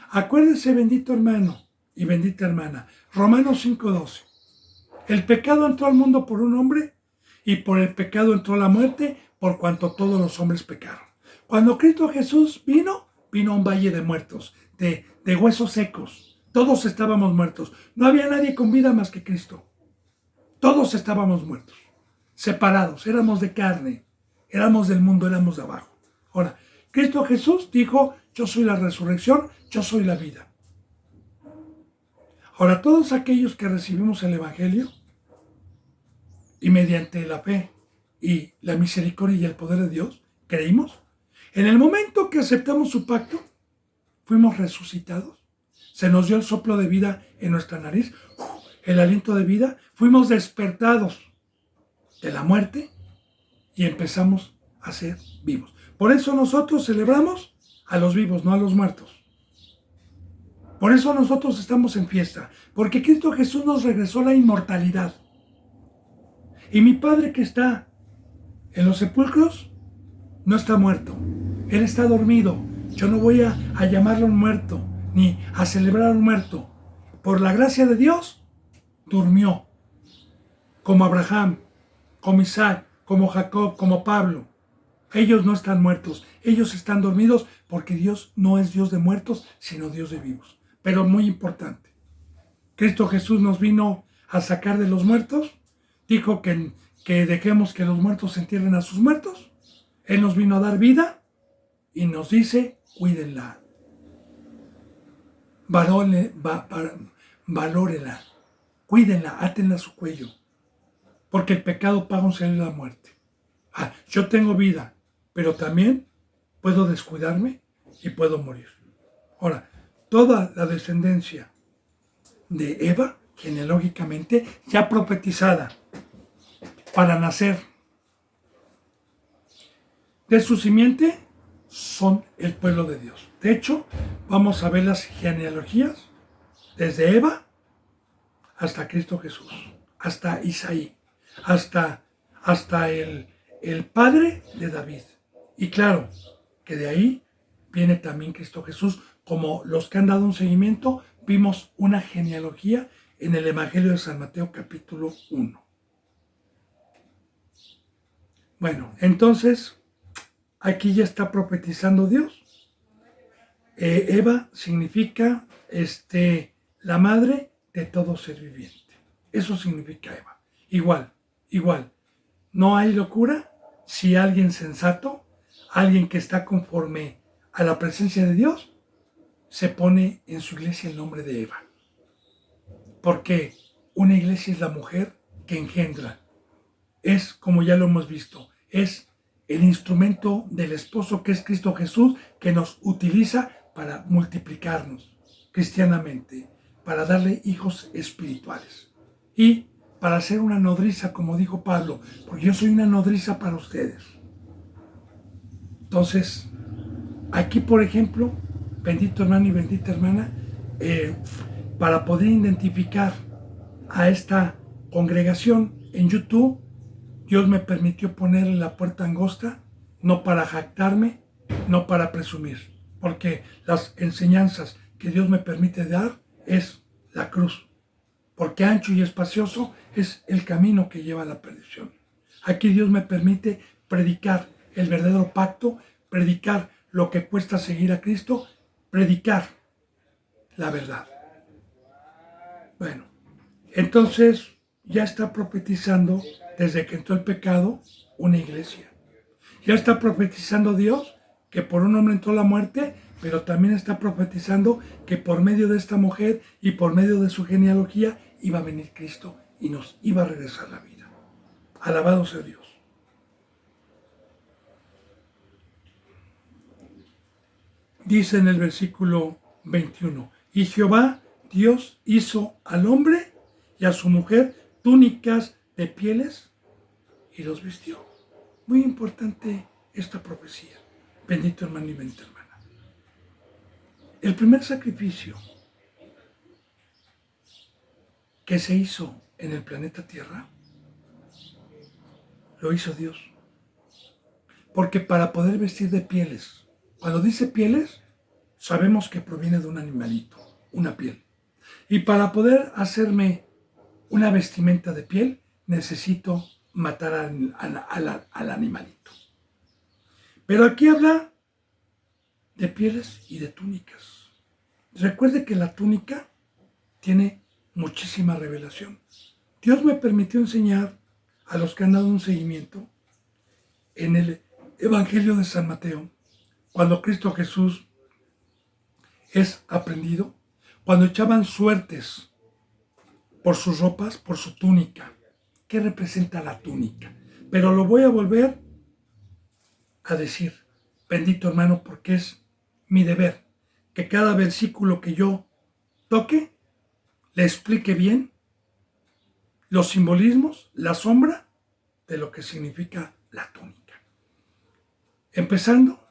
Acuérdese, bendito hermano y bendita hermana, Romanos 5:12. El pecado entró al mundo por un hombre y por el pecado entró la muerte por cuanto todos los hombres pecaron. Cuando Cristo Jesús vino a un valle de muertos, de huesos secos. Todos estábamos muertos. No había nadie con vida más que Cristo. Todos estábamos muertos, separados, éramos de carne, éramos del mundo, éramos de abajo. Ahora, Cristo Jesús dijo, yo soy la resurrección, yo soy la vida. Ahora, todos aquellos que recibimos el Evangelio y mediante la fe y la misericordia y el poder de Dios, creímos, en el momento que aceptamos su pacto, fuimos resucitados, se nos dio el soplo de vida en nuestra nariz, el aliento de vida, fuimos despertados de la muerte y empezamos a ser vivos. Por eso nosotros celebramos a los vivos, no a los muertos. Por eso nosotros estamos en fiesta, porque Cristo Jesús nos regresó la inmortalidad. Y mi Padre que está en los sepulcros no está muerto, Él está dormido. Yo no voy a llamarlo un muerto, ni a celebrar a un muerto. Por la gracia de Dios, durmió, como Abraham, como Isaac, como Jacob, como Pablo. Ellos no están muertos, ellos están dormidos porque Dios no es Dios de muertos, sino Dios de vivos. Pero muy importante, Cristo Jesús nos vino a sacar de los muertos, dijo que dejemos que los muertos entierren a sus muertos. Él nos vino a dar vida y nos dice, cuídenla, valórela, cuídenla, átenla a su cuello, porque el pecado paga un salario de la muerte. Yo tengo vida, pero también puedo descuidarme y puedo morir. Ahora, toda la descendencia de Eva, genealógicamente, ya profetizada para nacer de su simiente, son el pueblo de Dios. De hecho, vamos a ver las genealogías desde Eva hasta Cristo Jesús, hasta Isaí, hasta el padre de David. Y claro, que de ahí viene también Cristo Jesús. Como los que han dado un seguimiento, vimos una genealogía en el Evangelio de San Mateo capítulo 1. Bueno, entonces, aquí ya está profetizando Dios. Eva significa la madre de todo ser viviente. Eso significa Eva. Igual. No hay locura si alguien sensato, alguien que está conforme a la presencia de Dios, se pone en su iglesia el nombre de Eva. Porque una iglesia es la mujer que engendra. Es, como ya lo hemos visto, es el instrumento del esposo que es Cristo Jesús, que nos utiliza para multiplicarnos cristianamente, para darle hijos espirituales y para ser una nodriza, como dijo Pablo, porque yo soy una nodriza para ustedes. Entonces, aquí por ejemplo, bendito hermano y bendita hermana, para poder identificar a esta congregación en YouTube, Dios me permitió ponerle la puerta angosta, no para jactarme, no para presumir, porque las enseñanzas que Dios me permite dar es la cruz, porque ancho y espacioso es el camino que lleva a la perdición. Aquí Dios me permite predicar el verdadero pacto, predicar lo que cuesta seguir a Cristo, predicar la verdad. Bueno, entonces ya está profetizando desde que entró el pecado una iglesia. Ya está profetizando Dios que por un hombre entró la muerte, pero también está profetizando que por medio de esta mujer y por medio de su genealogía iba a venir Cristo y nos iba a regresar la vida. Alabado sea Dios. Dice en el versículo 21, y Jehová Dios hizo al hombre y a su mujer túnicas de pieles y los vistió. Muy importante esta profecía. Bendito hermano y bendita hermana. El primer sacrificio que se hizo en el planeta Tierra, lo hizo Dios. Porque para poder vestir de pieles, cuando dice pieles, sabemos que proviene de un animalito, una piel. Y para poder hacerme una vestimenta de piel, necesito matar al animalito. Pero aquí habla de pieles y de túnicas. Recuerde que la túnica tiene muchísima revelación. Dios me permitió enseñar a los que han dado un seguimiento en el Evangelio de San Mateo, cuando Cristo Jesús es aprendido, cuando echaban suertes por sus ropas, por su túnica. ¿Qué representa la túnica? Pero lo voy a volver a decir, bendito hermano, porque es mi deber que cada versículo que yo toque le explique bien los simbolismos, la sombra de lo que significa la túnica. Empezando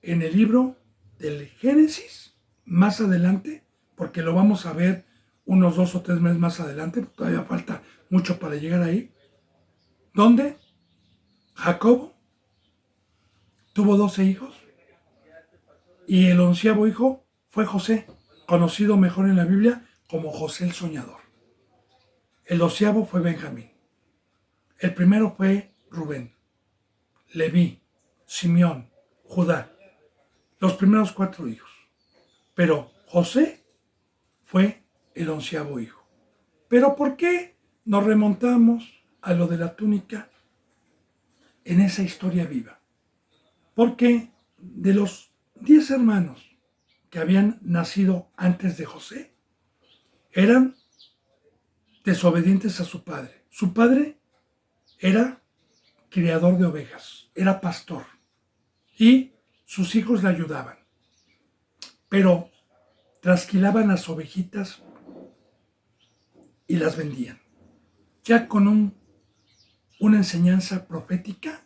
en el libro del Génesis, más adelante, porque lo vamos a ver unos 2 o 3 meses más adelante, todavía falta mucho para llegar ahí, donde Jacobo tuvo 12 hijos y el 11º hijo fue José, conocido mejor en la Biblia como José el Soñador. El 12º fue Benjamín. El primero fue Rubén, Leví, Simeón, Judá. Los primeros 4 hijos. Pero José fue el 11º hijo. ¿Pero por qué nos remontamos a lo de la túnica en esa historia viva? Porque de los 10 hermanos que habían nacido antes de José, eran desobedientes a su padre. Su padre era criador de ovejas, era pastor, y sus hijos le ayudaban. Pero trasquilaban las ovejitas y las vendían. Ya con una enseñanza profética,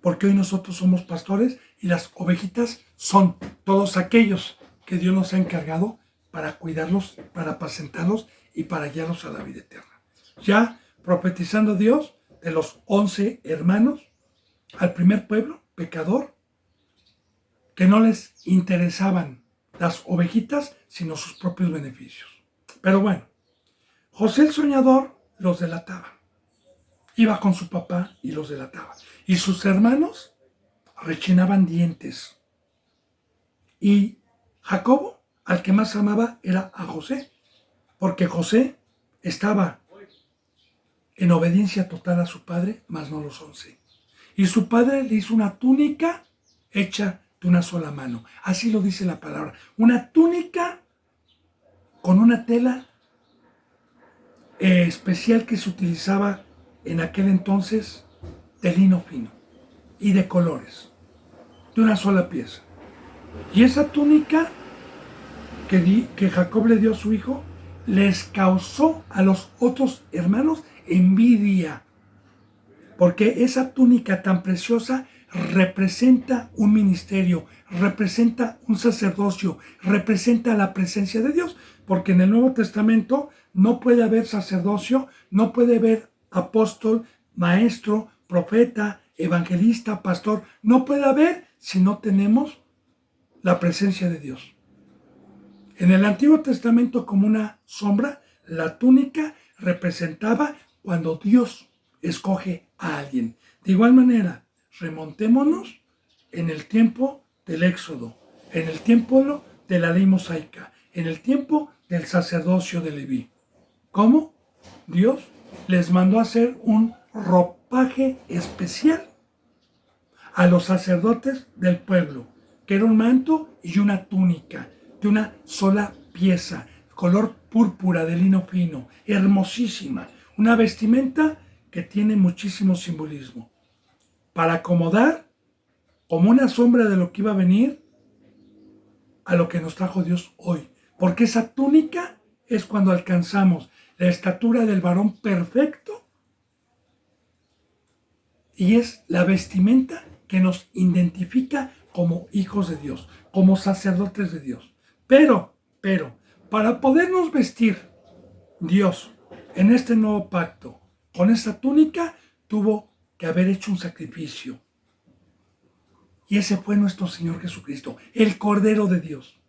porque hoy nosotros somos pastores y las ovejitas son todos aquellos que Dios nos ha encargado para cuidarlos, para apacentarlos y para guiarlos a la vida eterna. Ya profetizando Dios de los 11 hermanos al primer pueblo pecador, que no les interesaban las ovejitas, sino sus propios beneficios. Pero bueno, José el Soñador los delataba. Iba con su papá y los delataba. Y sus hermanos rechinaban dientes. Y Jacobo, al que más amaba, era a José, porque José estaba en obediencia total a su padre, mas no los 11. Y su padre le hizo una túnica hecha de una sola mano. Así lo dice la palabra. Una túnica con una tela especial que se utilizaba en aquel entonces, de lino fino y de colores, de una sola pieza. Y esa túnica que Jacob le dio a su hijo les causó a los otros hermanos envidia, porque esa túnica tan preciosa representa un ministerio, representa un sacerdocio, representa la presencia de Dios, porque en el Nuevo Testamento no puede haber sacerdocio, no puede haber apóstol, maestro, profeta, evangelista, pastor, no puede haber si no tenemos la presencia de Dios. En el Antiguo Testamento, como una sombra, la túnica representaba cuando Dios escoge a alguien. De igual manera, remontémonos en el tiempo del Éxodo, en el tiempo de la ley mosaica, en el tiempo del sacerdocio de Leví. ¿Cómo? Dios les mandó a hacer un ropaje especial a los sacerdotes del pueblo, que era un manto y una túnica de una sola pieza, color púrpura de lino fino, hermosísima, una vestimenta que tiene muchísimo simbolismo, para acomodar como una sombra de lo que iba a venir a lo que nos trajo Dios hoy, porque esa túnica es cuando alcanzamos la estatura del varón perfecto y es la vestimenta que nos identifica como hijos de Dios, como sacerdotes de Dios. Pero, para podernos vestir Dios en este nuevo pacto, con esta túnica, tuvo que haber hecho un sacrificio. Y ese fue nuestro Señor Jesucristo, el Cordero de Dios,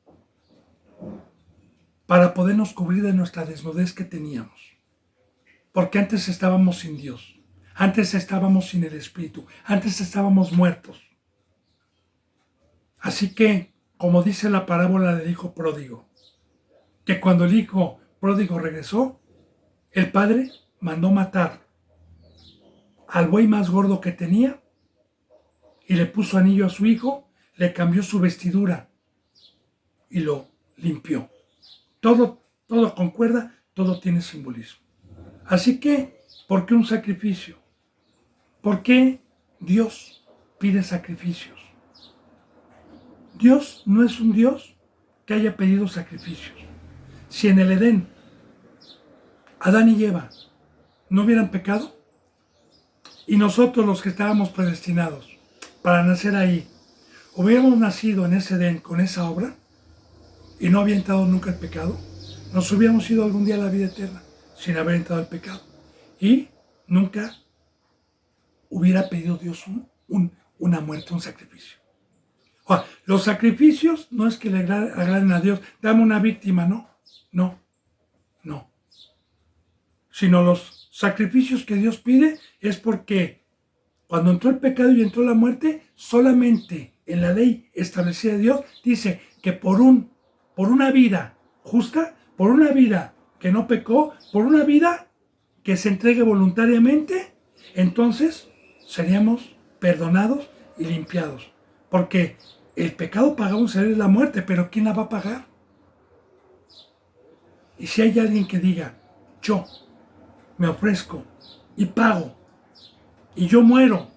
para podernos cubrir de nuestra desnudez que teníamos. Porque antes estábamos sin Dios, antes estábamos sin el Espíritu, antes estábamos muertos. Así que, como dice la parábola del hijo pródigo, que cuando el hijo pródigo regresó, el padre mandó matar al buey más gordo que tenía y le puso anillo a su hijo, le cambió su vestidura y lo limpió. Todo concuerda, todo tiene simbolismo. Así que, ¿por qué un sacrificio? ¿Por qué Dios pide sacrificios? Dios no es un Dios que haya pedido sacrificios. Si en el Edén Adán y Eva no hubieran pecado, y nosotros los que estábamos predestinados para nacer ahí, hubiéramos nacido en ese Edén con esa obra, y no había entrado nunca el pecado, nos hubiéramos ido algún día a la vida eterna sin haber entrado el pecado. Y nunca hubiera pedido Dios una muerte, un sacrificio. O sea, los sacrificios no es que le agraden a Dios, dame una víctima, no, no. Sino los sacrificios que Dios pide es porque cuando entró el pecado y entró la muerte, solamente en la ley establecida de Dios dice que por una vida justa, por una vida que no pecó, por una vida que se entregue voluntariamente, entonces seríamos perdonados y limpiados. Porque el pecado pagado un ser es la muerte, pero ¿quién la va a pagar? Y si hay alguien que diga, yo me ofrezco y pago, y yo muero,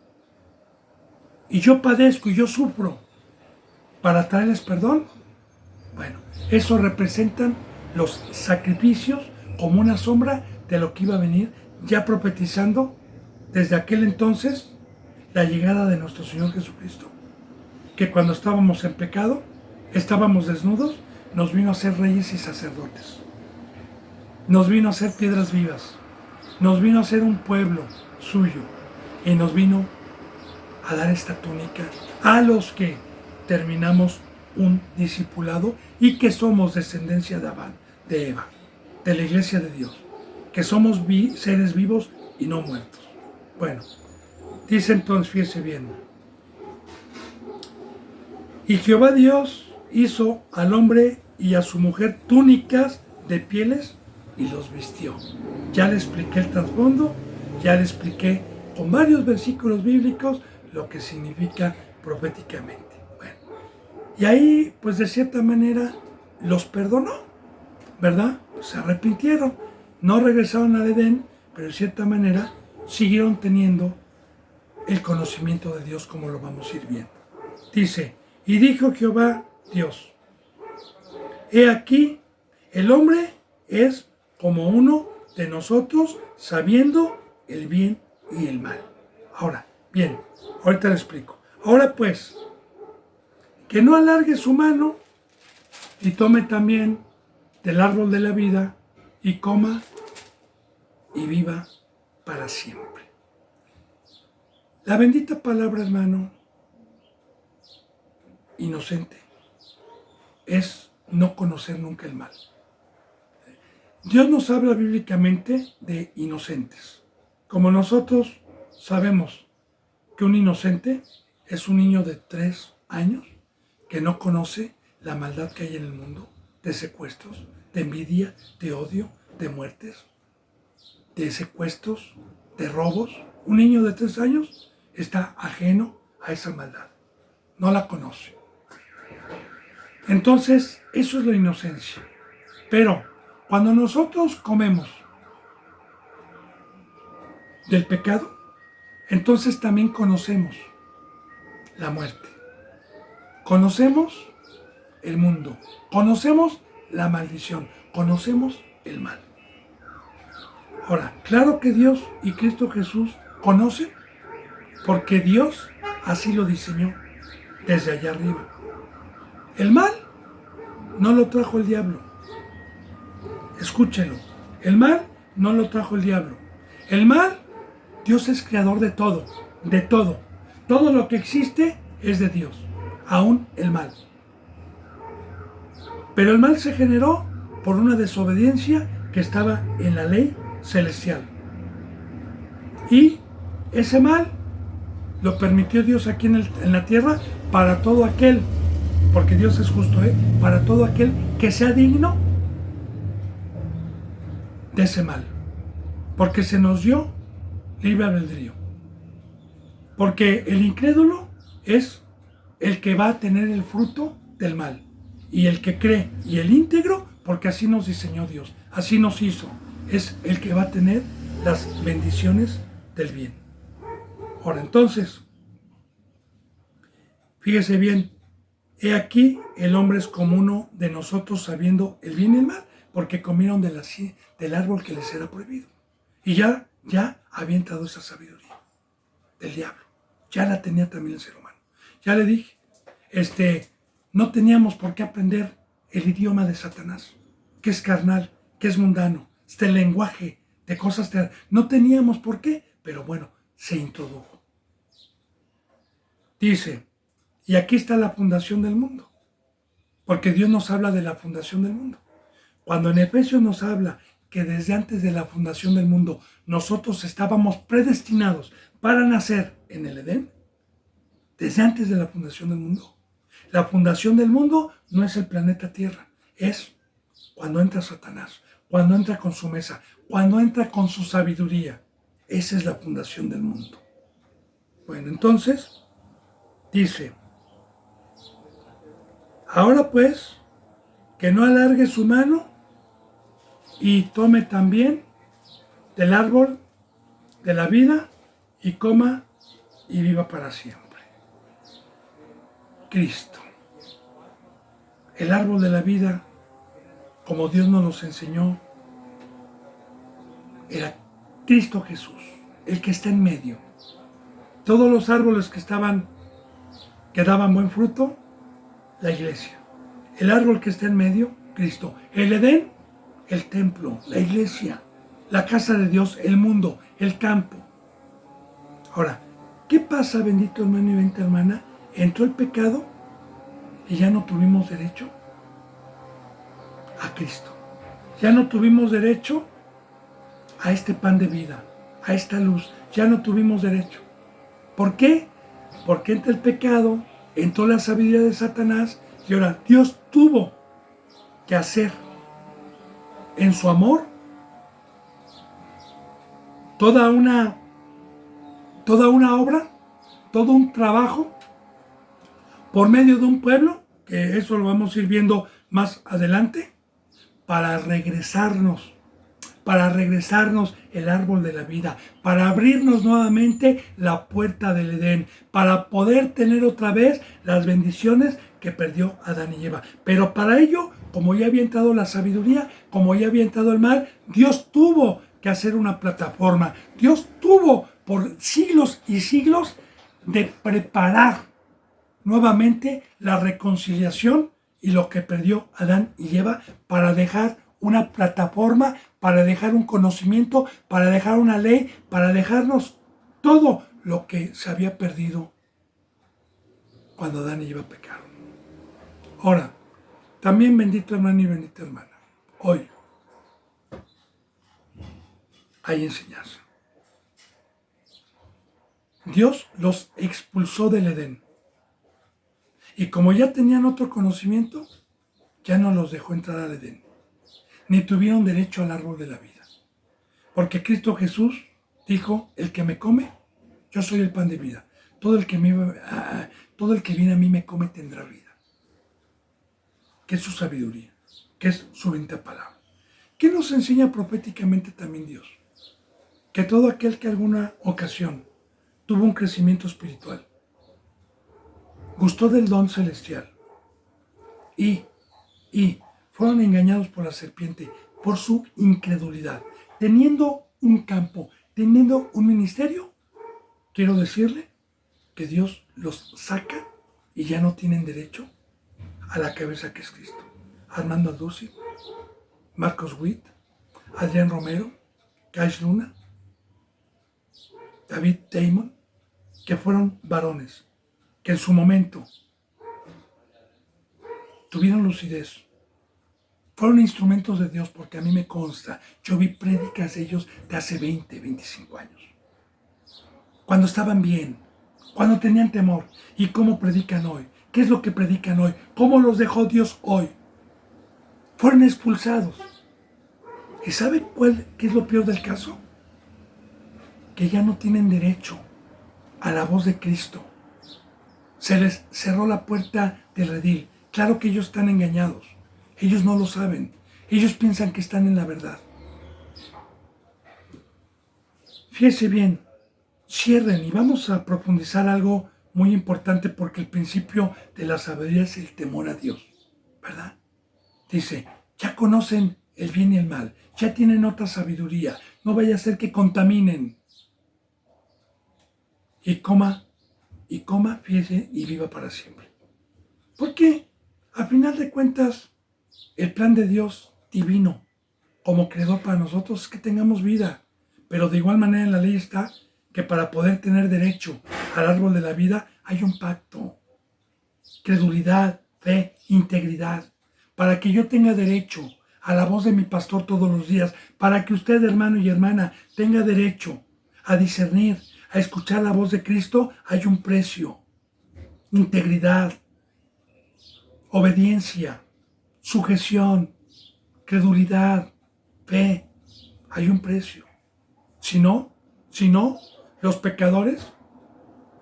y yo padezco y yo sufro para traerles perdón, bueno, eso representan los sacrificios como una sombra de lo que iba a venir, ya profetizando desde aquel entonces la llegada de nuestro Señor Jesucristo, que cuando estábamos en pecado, estábamos desnudos, nos vino a ser reyes y sacerdotes, nos vino a ser piedras vivas, nos vino a ser un pueblo suyo y nos vino a dar esta túnica a los que terminamos un discipulado y que somos descendencia de Adán, de Eva, de la iglesia de Dios, que somos seres vivos y no muertos. Bueno, dice entonces, fíjese bien, y Jehová Dios hizo al hombre y a su mujer túnicas de pieles y los vistió. Ya le expliqué el trasfondo, ya le expliqué con varios versículos bíblicos lo que significa proféticamente. Bueno, y ahí, pues de cierta manera, los perdonó, ¿verdad? Se arrepintieron, no regresaron al Edén, pero de cierta manera siguieron teniendo el conocimiento de Dios, como lo vamos a ir viendo. Dice, y dijo Jehová Dios, he aquí, el hombre es como uno de nosotros, sabiendo el bien y el mal. Ahora, bien, ahorita le explico. Ahora pues, que no alargue su mano y tome también del árbol de la vida y coma y viva para siempre. La bendita palabra, hermano, inocente, es no conocer nunca el mal. Dios nos habla bíblicamente de inocentes. Como nosotros sabemos que un inocente es un niño de 3 años que no conoce la maldad que hay en el mundo, de secuestros, de envidia, de odio, de muertes, de secuestros, de robos. Un niño de 3 años está ajeno a esa maldad, no la conoce. Entonces, eso es la inocencia. Pero cuando nosotros comemos del pecado, entonces también conocemos la muerte. Conocemos el mundo, conocemos la maldición, conocemos el mal. Ahora, claro que Dios y Cristo Jesús conocen, porque Dios así lo diseñó desde allá arriba. El mal no lo trajo el diablo. Escúchelo, el mal no lo trajo el diablo. El mal, Dios es creador de todo, de todo. Todo lo que existe es de Dios, aún el mal. Pero el mal se generó por una desobediencia que estaba en la ley celestial. Y ese mal lo permitió Dios aquí en la tierra para todo aquel, porque Dios es justo, para todo aquel que sea digno de ese mal. Porque se nos dio libre albedrío. Porque el incrédulo es el que va a tener el fruto del mal. Y el que cree, y el íntegro, porque así nos diseñó Dios, así nos hizo, es el que va a tener las bendiciones del bien. Ahora entonces, fíjese bien, he aquí el hombre es como uno de nosotros sabiendo el bien y el mal, porque comieron del árbol que les era prohibido. Y ya había entrado esa sabiduría del diablo. Ya la tenía también el ser humano. Ya le dije, no teníamos por qué aprender el idioma de Satanás, que es carnal, que es mundano, este lenguaje de cosas que no teníamos por qué, pero bueno, se introdujo. Dice, y aquí está la fundación del mundo, porque Dios nos habla de la fundación del mundo. Cuando en Efesios nos habla que desde antes de la fundación del mundo nosotros estábamos predestinados para nacer en el Edén, desde antes de la fundación del mundo. La fundación del mundo no es el planeta Tierra, es cuando entra Satanás, cuando entra con su mesa, cuando entra con su sabiduría. Esa es la fundación del mundo. Bueno, entonces, dice, ahora pues, que no alargue su mano y tome también del árbol de la vida y coma y viva para siempre. Cristo, el árbol de la vida, como Dios nos los enseñó, era Cristo Jesús, el que está en medio. Todos los árboles que daban buen fruto, la iglesia. El árbol que está en medio, Cristo. El Edén, el templo, la iglesia, la casa de Dios, el mundo, el campo. Ahora, ¿qué pasa, bendito hermano y bendita hermana? Entró el pecado y ya no tuvimos derecho a Cristo. Ya no tuvimos derecho a este pan de vida, a esta luz. Ya no tuvimos derecho. ¿Por qué? Porque entra el pecado, entró la sabiduría de Satanás y ahora Dios tuvo que hacer en su amor toda una obra, todo un trabajo por medio de un pueblo, que eso lo vamos a ir viendo más adelante, para regresarnos el árbol de la vida, para abrirnos nuevamente la puerta del Edén, para poder tener otra vez las bendiciones que perdió Adán y Eva. Pero para ello, como ya había entrado la sabiduría, como ya había entrado el mal, Dios tuvo que hacer una plataforma. Dios tuvo por siglos y siglos de preparar nuevamente la reconciliación y lo que perdió Adán y Eva para dejar una plataforma, para dejar un conocimiento, para dejar una ley, para dejarnos todo lo que se había perdido cuando Adán y Eva pecaron. Ahora, también bendito hermano y bendita hermana, hoy hay enseñanza. Dios los expulsó del Edén. Y como ya tenían otro conocimiento, ya no los dejó entrar al Edén. Ni tuvieron derecho al árbol de la vida. Porque Cristo Jesús dijo, el que me come, yo soy el pan de vida. Todo el que viene a mí me come tendrá vida. Que es su sabiduría, que es su bendita palabra. ¿Qué nos enseña proféticamente también Dios? Que todo aquel que alguna ocasión tuvo un crecimiento espiritual, gustó del don celestial y fueron engañados por la serpiente por su incredulidad. Teniendo un campo, teniendo un ministerio, quiero decirle que Dios los saca y ya no tienen derecho a la cabeza que es Cristo. Armando Alduzzi, Marcos Witt, Adrián Romero, Kais Luna, David Damon, que fueron varones, que en su momento tuvieron lucidez, fueron instrumentos de Dios, porque a mí me consta, yo vi prédicas de ellos de hace 20, 25 años. Cuando estaban bien, cuando tenían temor. ¿Y cómo predican hoy? ¿Qué es lo que predican hoy? ¿Cómo los dejó Dios hoy? Fueron expulsados. ¿Y sabe qué es lo peor del caso? Que ya no tienen derecho a la voz de Cristo. Se les cerró la puerta del redil. Claro que ellos están engañados. Ellos no lo saben. Ellos piensan que están en la verdad. Fíjese bien, cierren y vamos a profundizar algo muy importante, porque el principio de la sabiduría es el temor a Dios, ¿verdad? Dice, ya conocen el bien y el mal, ya tienen otra sabiduría, no vaya a ser que contaminen. Y coma, fíjese, y viva para siempre. Porque, a final de cuentas, el plan de Dios divino como creador para nosotros es que tengamos vida. Pero de igual manera en la ley está que para poder tener derecho al árbol de la vida hay un pacto. Credulidad, fe, integridad. Para que yo tenga derecho a la voz de mi pastor todos los días, para que usted, hermano y hermana, tenga derecho a discernir, a escuchar la voz de Cristo, hay un precio. Integridad, obediencia, sujeción, credulidad, fe, hay un precio. Si no, los pecadores,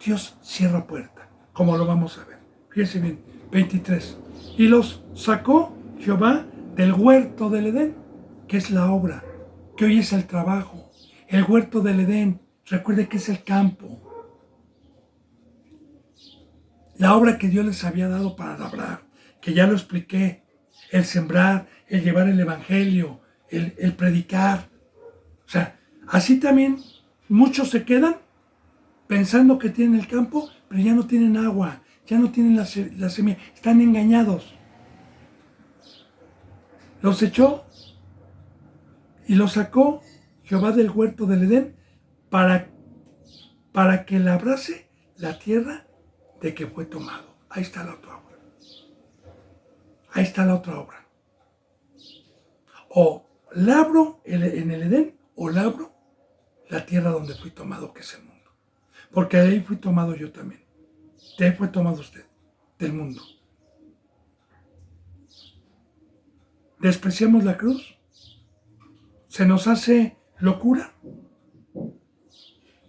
Dios cierra puerta, como lo vamos a ver. Fíjense bien, 23. Y los sacó Jehová del huerto del Edén, que es la obra, que hoy es el trabajo. El huerto del Edén, recuerde que es el campo. La obra que Dios les había dado para labrar, que ya lo expliqué. El sembrar, el llevar el evangelio, el predicar. O sea, así también muchos se quedan pensando que tienen el campo, pero ya no tienen agua, ya no tienen la semilla, están engañados. Los echó y los sacó Jehová del huerto del Edén para que labrase la tierra de que fue tomado. Ahí está la otra obra. Ahí está la otra obra. O labro en el Edén o labro la tierra donde fui tomado, que es el mundo. Porque de ahí fui tomado yo también. De ahí fue tomado usted, del mundo. ¿Despreciamos la cruz? ¿Se nos hace locura?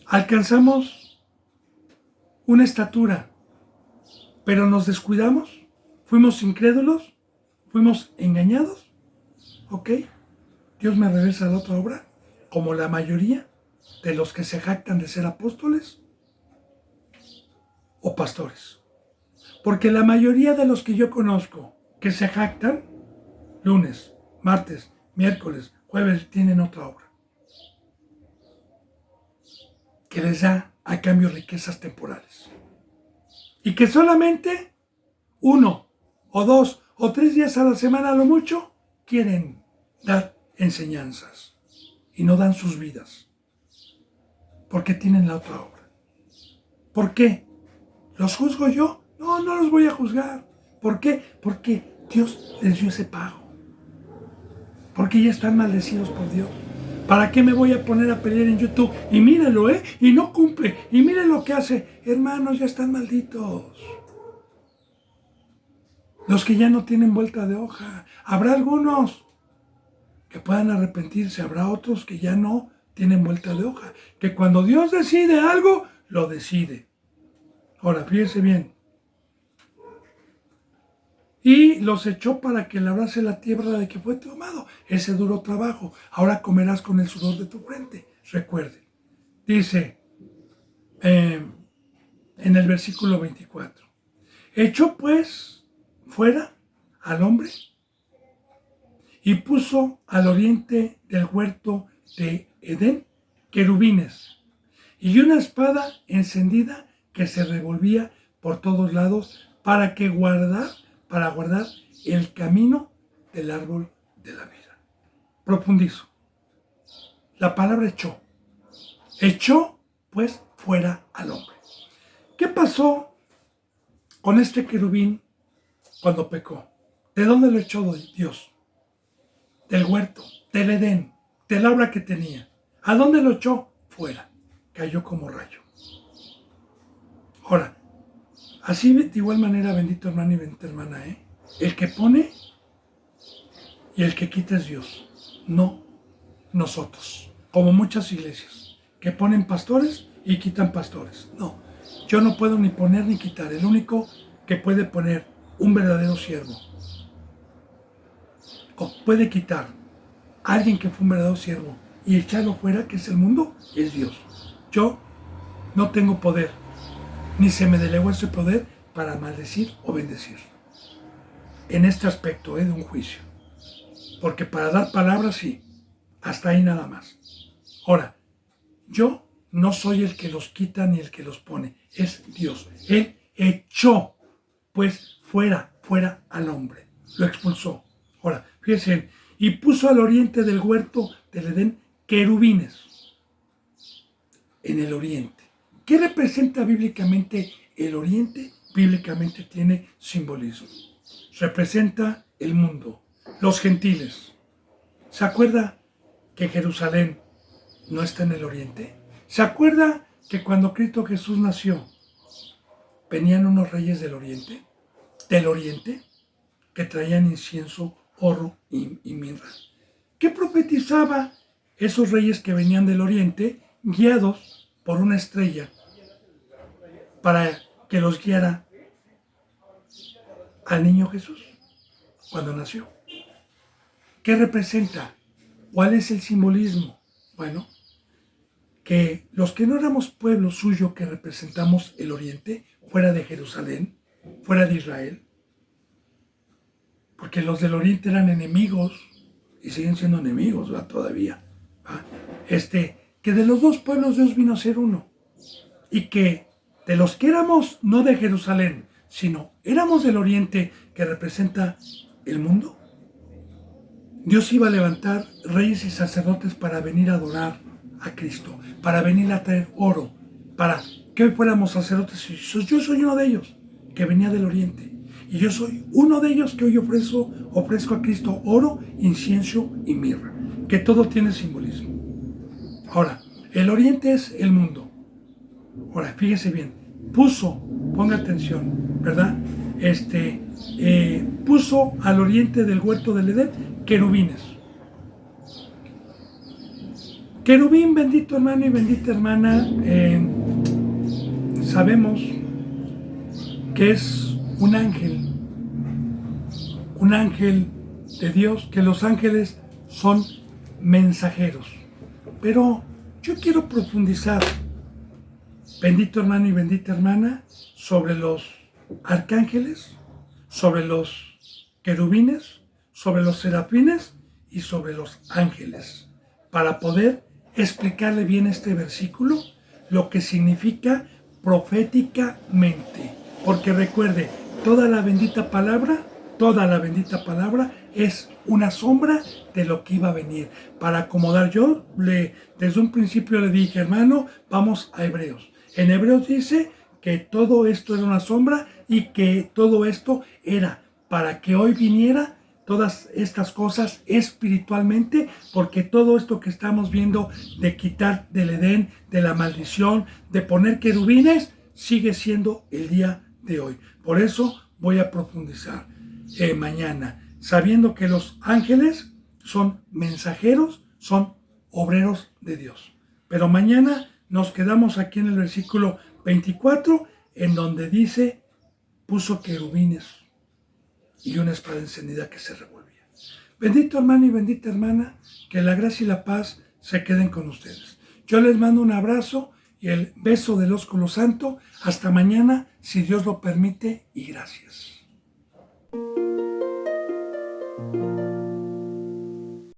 ¿Alcanzamos una estatura, pero nos descuidamos? ¿Fuimos incrédulos? ¿Fuimos engañados? ¿Ok? Dios me regresa a la otra obra, como la mayoría de los que se jactan de ser apóstoles o pastores. Porque la mayoría de los que yo conozco que se jactan, lunes, martes, miércoles, jueves, tienen otra obra. Que les da a cambio riquezas temporales. Y que solamente 1 o 2 o 3 días a la semana a lo mucho quieren dar enseñanzas y no dan sus vidas porque tienen la otra obra. ¿Por qué? ¿Los juzgo yo? No, no los voy a juzgar. ¿Por qué? Porque Dios les dio ese pago. Porque ya están maldecidos por Dios. ¿Para qué me voy a poner a pelear en YouTube? Y mírelo, y no cumple, y mire lo que hace. Hermanos, ya están malditos. Los que ya no tienen vuelta de hoja. Habrá algunos que puedan arrepentirse, habrá otros que ya no tienen vuelta de hoja. Que cuando Dios decide algo, lo decide. Ahora, fíjense bien. Y los echó para que labrase la tierra de que fue tomado. Ese duro trabajo. Ahora comerás con el sudor de tu frente. Recuerde. Dice en el versículo 24. Echó pues fuera al hombre y puso al oriente del huerto de Edén querubines y una espada encendida que se revolvía por todos lados para guardar el camino del árbol de la vida. Profundizo. La palabra echó. Echó pues fuera al hombre. ¿Qué pasó con este querubín cuando pecó? ¿De dónde lo echó Dios? Del huerto, del Edén, del aura que tenía. ¿A dónde lo echó? Fuera. Cayó como rayo. Ahora, así de igual manera, bendito hermano y bendita hermana, el que pone y el que quita es Dios, no nosotros. Como muchas iglesias que ponen pastores y quitan pastores. No, yo no puedo ni poner ni quitar. El único que puede poner un verdadero siervo o puede quitar a alguien que fue un verdadero siervo y echarlo fuera, que es el mundo, es Dios. Yo no tengo poder, ni se me delegó ese poder para maldecir o bendecir. En este aspecto de un juicio. Porque para dar palabras sí, hasta ahí nada más. Ahora, yo no soy el que los quita ni el que los pone, es Dios. Él echó, pues fuera al hombre, lo expulsó. Ahora, fíjense, y puso al oriente del huerto del Edén querubines en el oriente. ¿Qué representa bíblicamente el oriente? Bíblicamente tiene simbolismo. Representa el mundo, los gentiles. ¿Se acuerda que Jerusalén no está en el oriente? ¿Se acuerda que cuando Cristo Jesús nació, venían unos reyes del oriente? Del oriente, que traían incienso, oro y mirra. ¿Qué profetizaba esos reyes que venían del oriente, guiados por una estrella, para que los guiara al niño Jesús cuando nació? ¿Qué representa? ¿Cuál es el simbolismo? Bueno, que los que no éramos pueblo suyo, que representamos el oriente, fuera de Jerusalén, fuera de Israel, porque los del oriente eran enemigos y siguen siendo enemigos, ¿va? Todavía, ¿va? Que de los dos pueblos Dios vino a ser uno, y que de los que éramos no de Jerusalén, sino éramos del oriente, que representa el mundo, Dios iba a levantar reyes y sacerdotes para venir a adorar a Cristo, para venir a traer oro, para que hoy fuéramos sacerdotes. Yo soy uno de ellos, que venía del oriente. Y yo soy uno de ellos que hoy ofrezco a Cristo oro, incienso y mirra, que todo tiene simbolismo. Ahora, el oriente es el mundo. Ahora, fíjese bien, ponga atención, ¿verdad? Puso al oriente del huerto del Edén querubines. Querubín, bendito hermano y bendita hermana, sabemos que es un ángel de Dios, que los ángeles son mensajeros. Pero yo quiero profundizar, bendito hermano y bendita hermana, sobre los arcángeles, sobre los querubines, sobre los serafines y sobre los ángeles, para poder explicarle bien este versículo, lo que significa proféticamente. Porque recuerde, toda la bendita palabra es una sombra de lo que iba a venir. Para acomodar, desde un principio le dije, hermano, vamos a Hebreos. En Hebreos dice que todo esto era una sombra y que todo esto era para que hoy viniera todas estas cosas espiritualmente, porque todo esto que estamos viendo de quitar del Edén, de la maldición, de poner querubines, sigue siendo el día de hoy. Por eso voy a profundizar mañana, sabiendo que los ángeles son mensajeros, son obreros de Dios. Pero mañana nos quedamos aquí en el versículo 24, en donde dice, puso querubines y una espada encendida que se revolvía. Bendito hermano y bendita hermana, que la gracia y la paz se queden con ustedes. Yo les mando un abrazo y el beso del ósculo santo. Hasta mañana, si Dios lo permite, y gracias.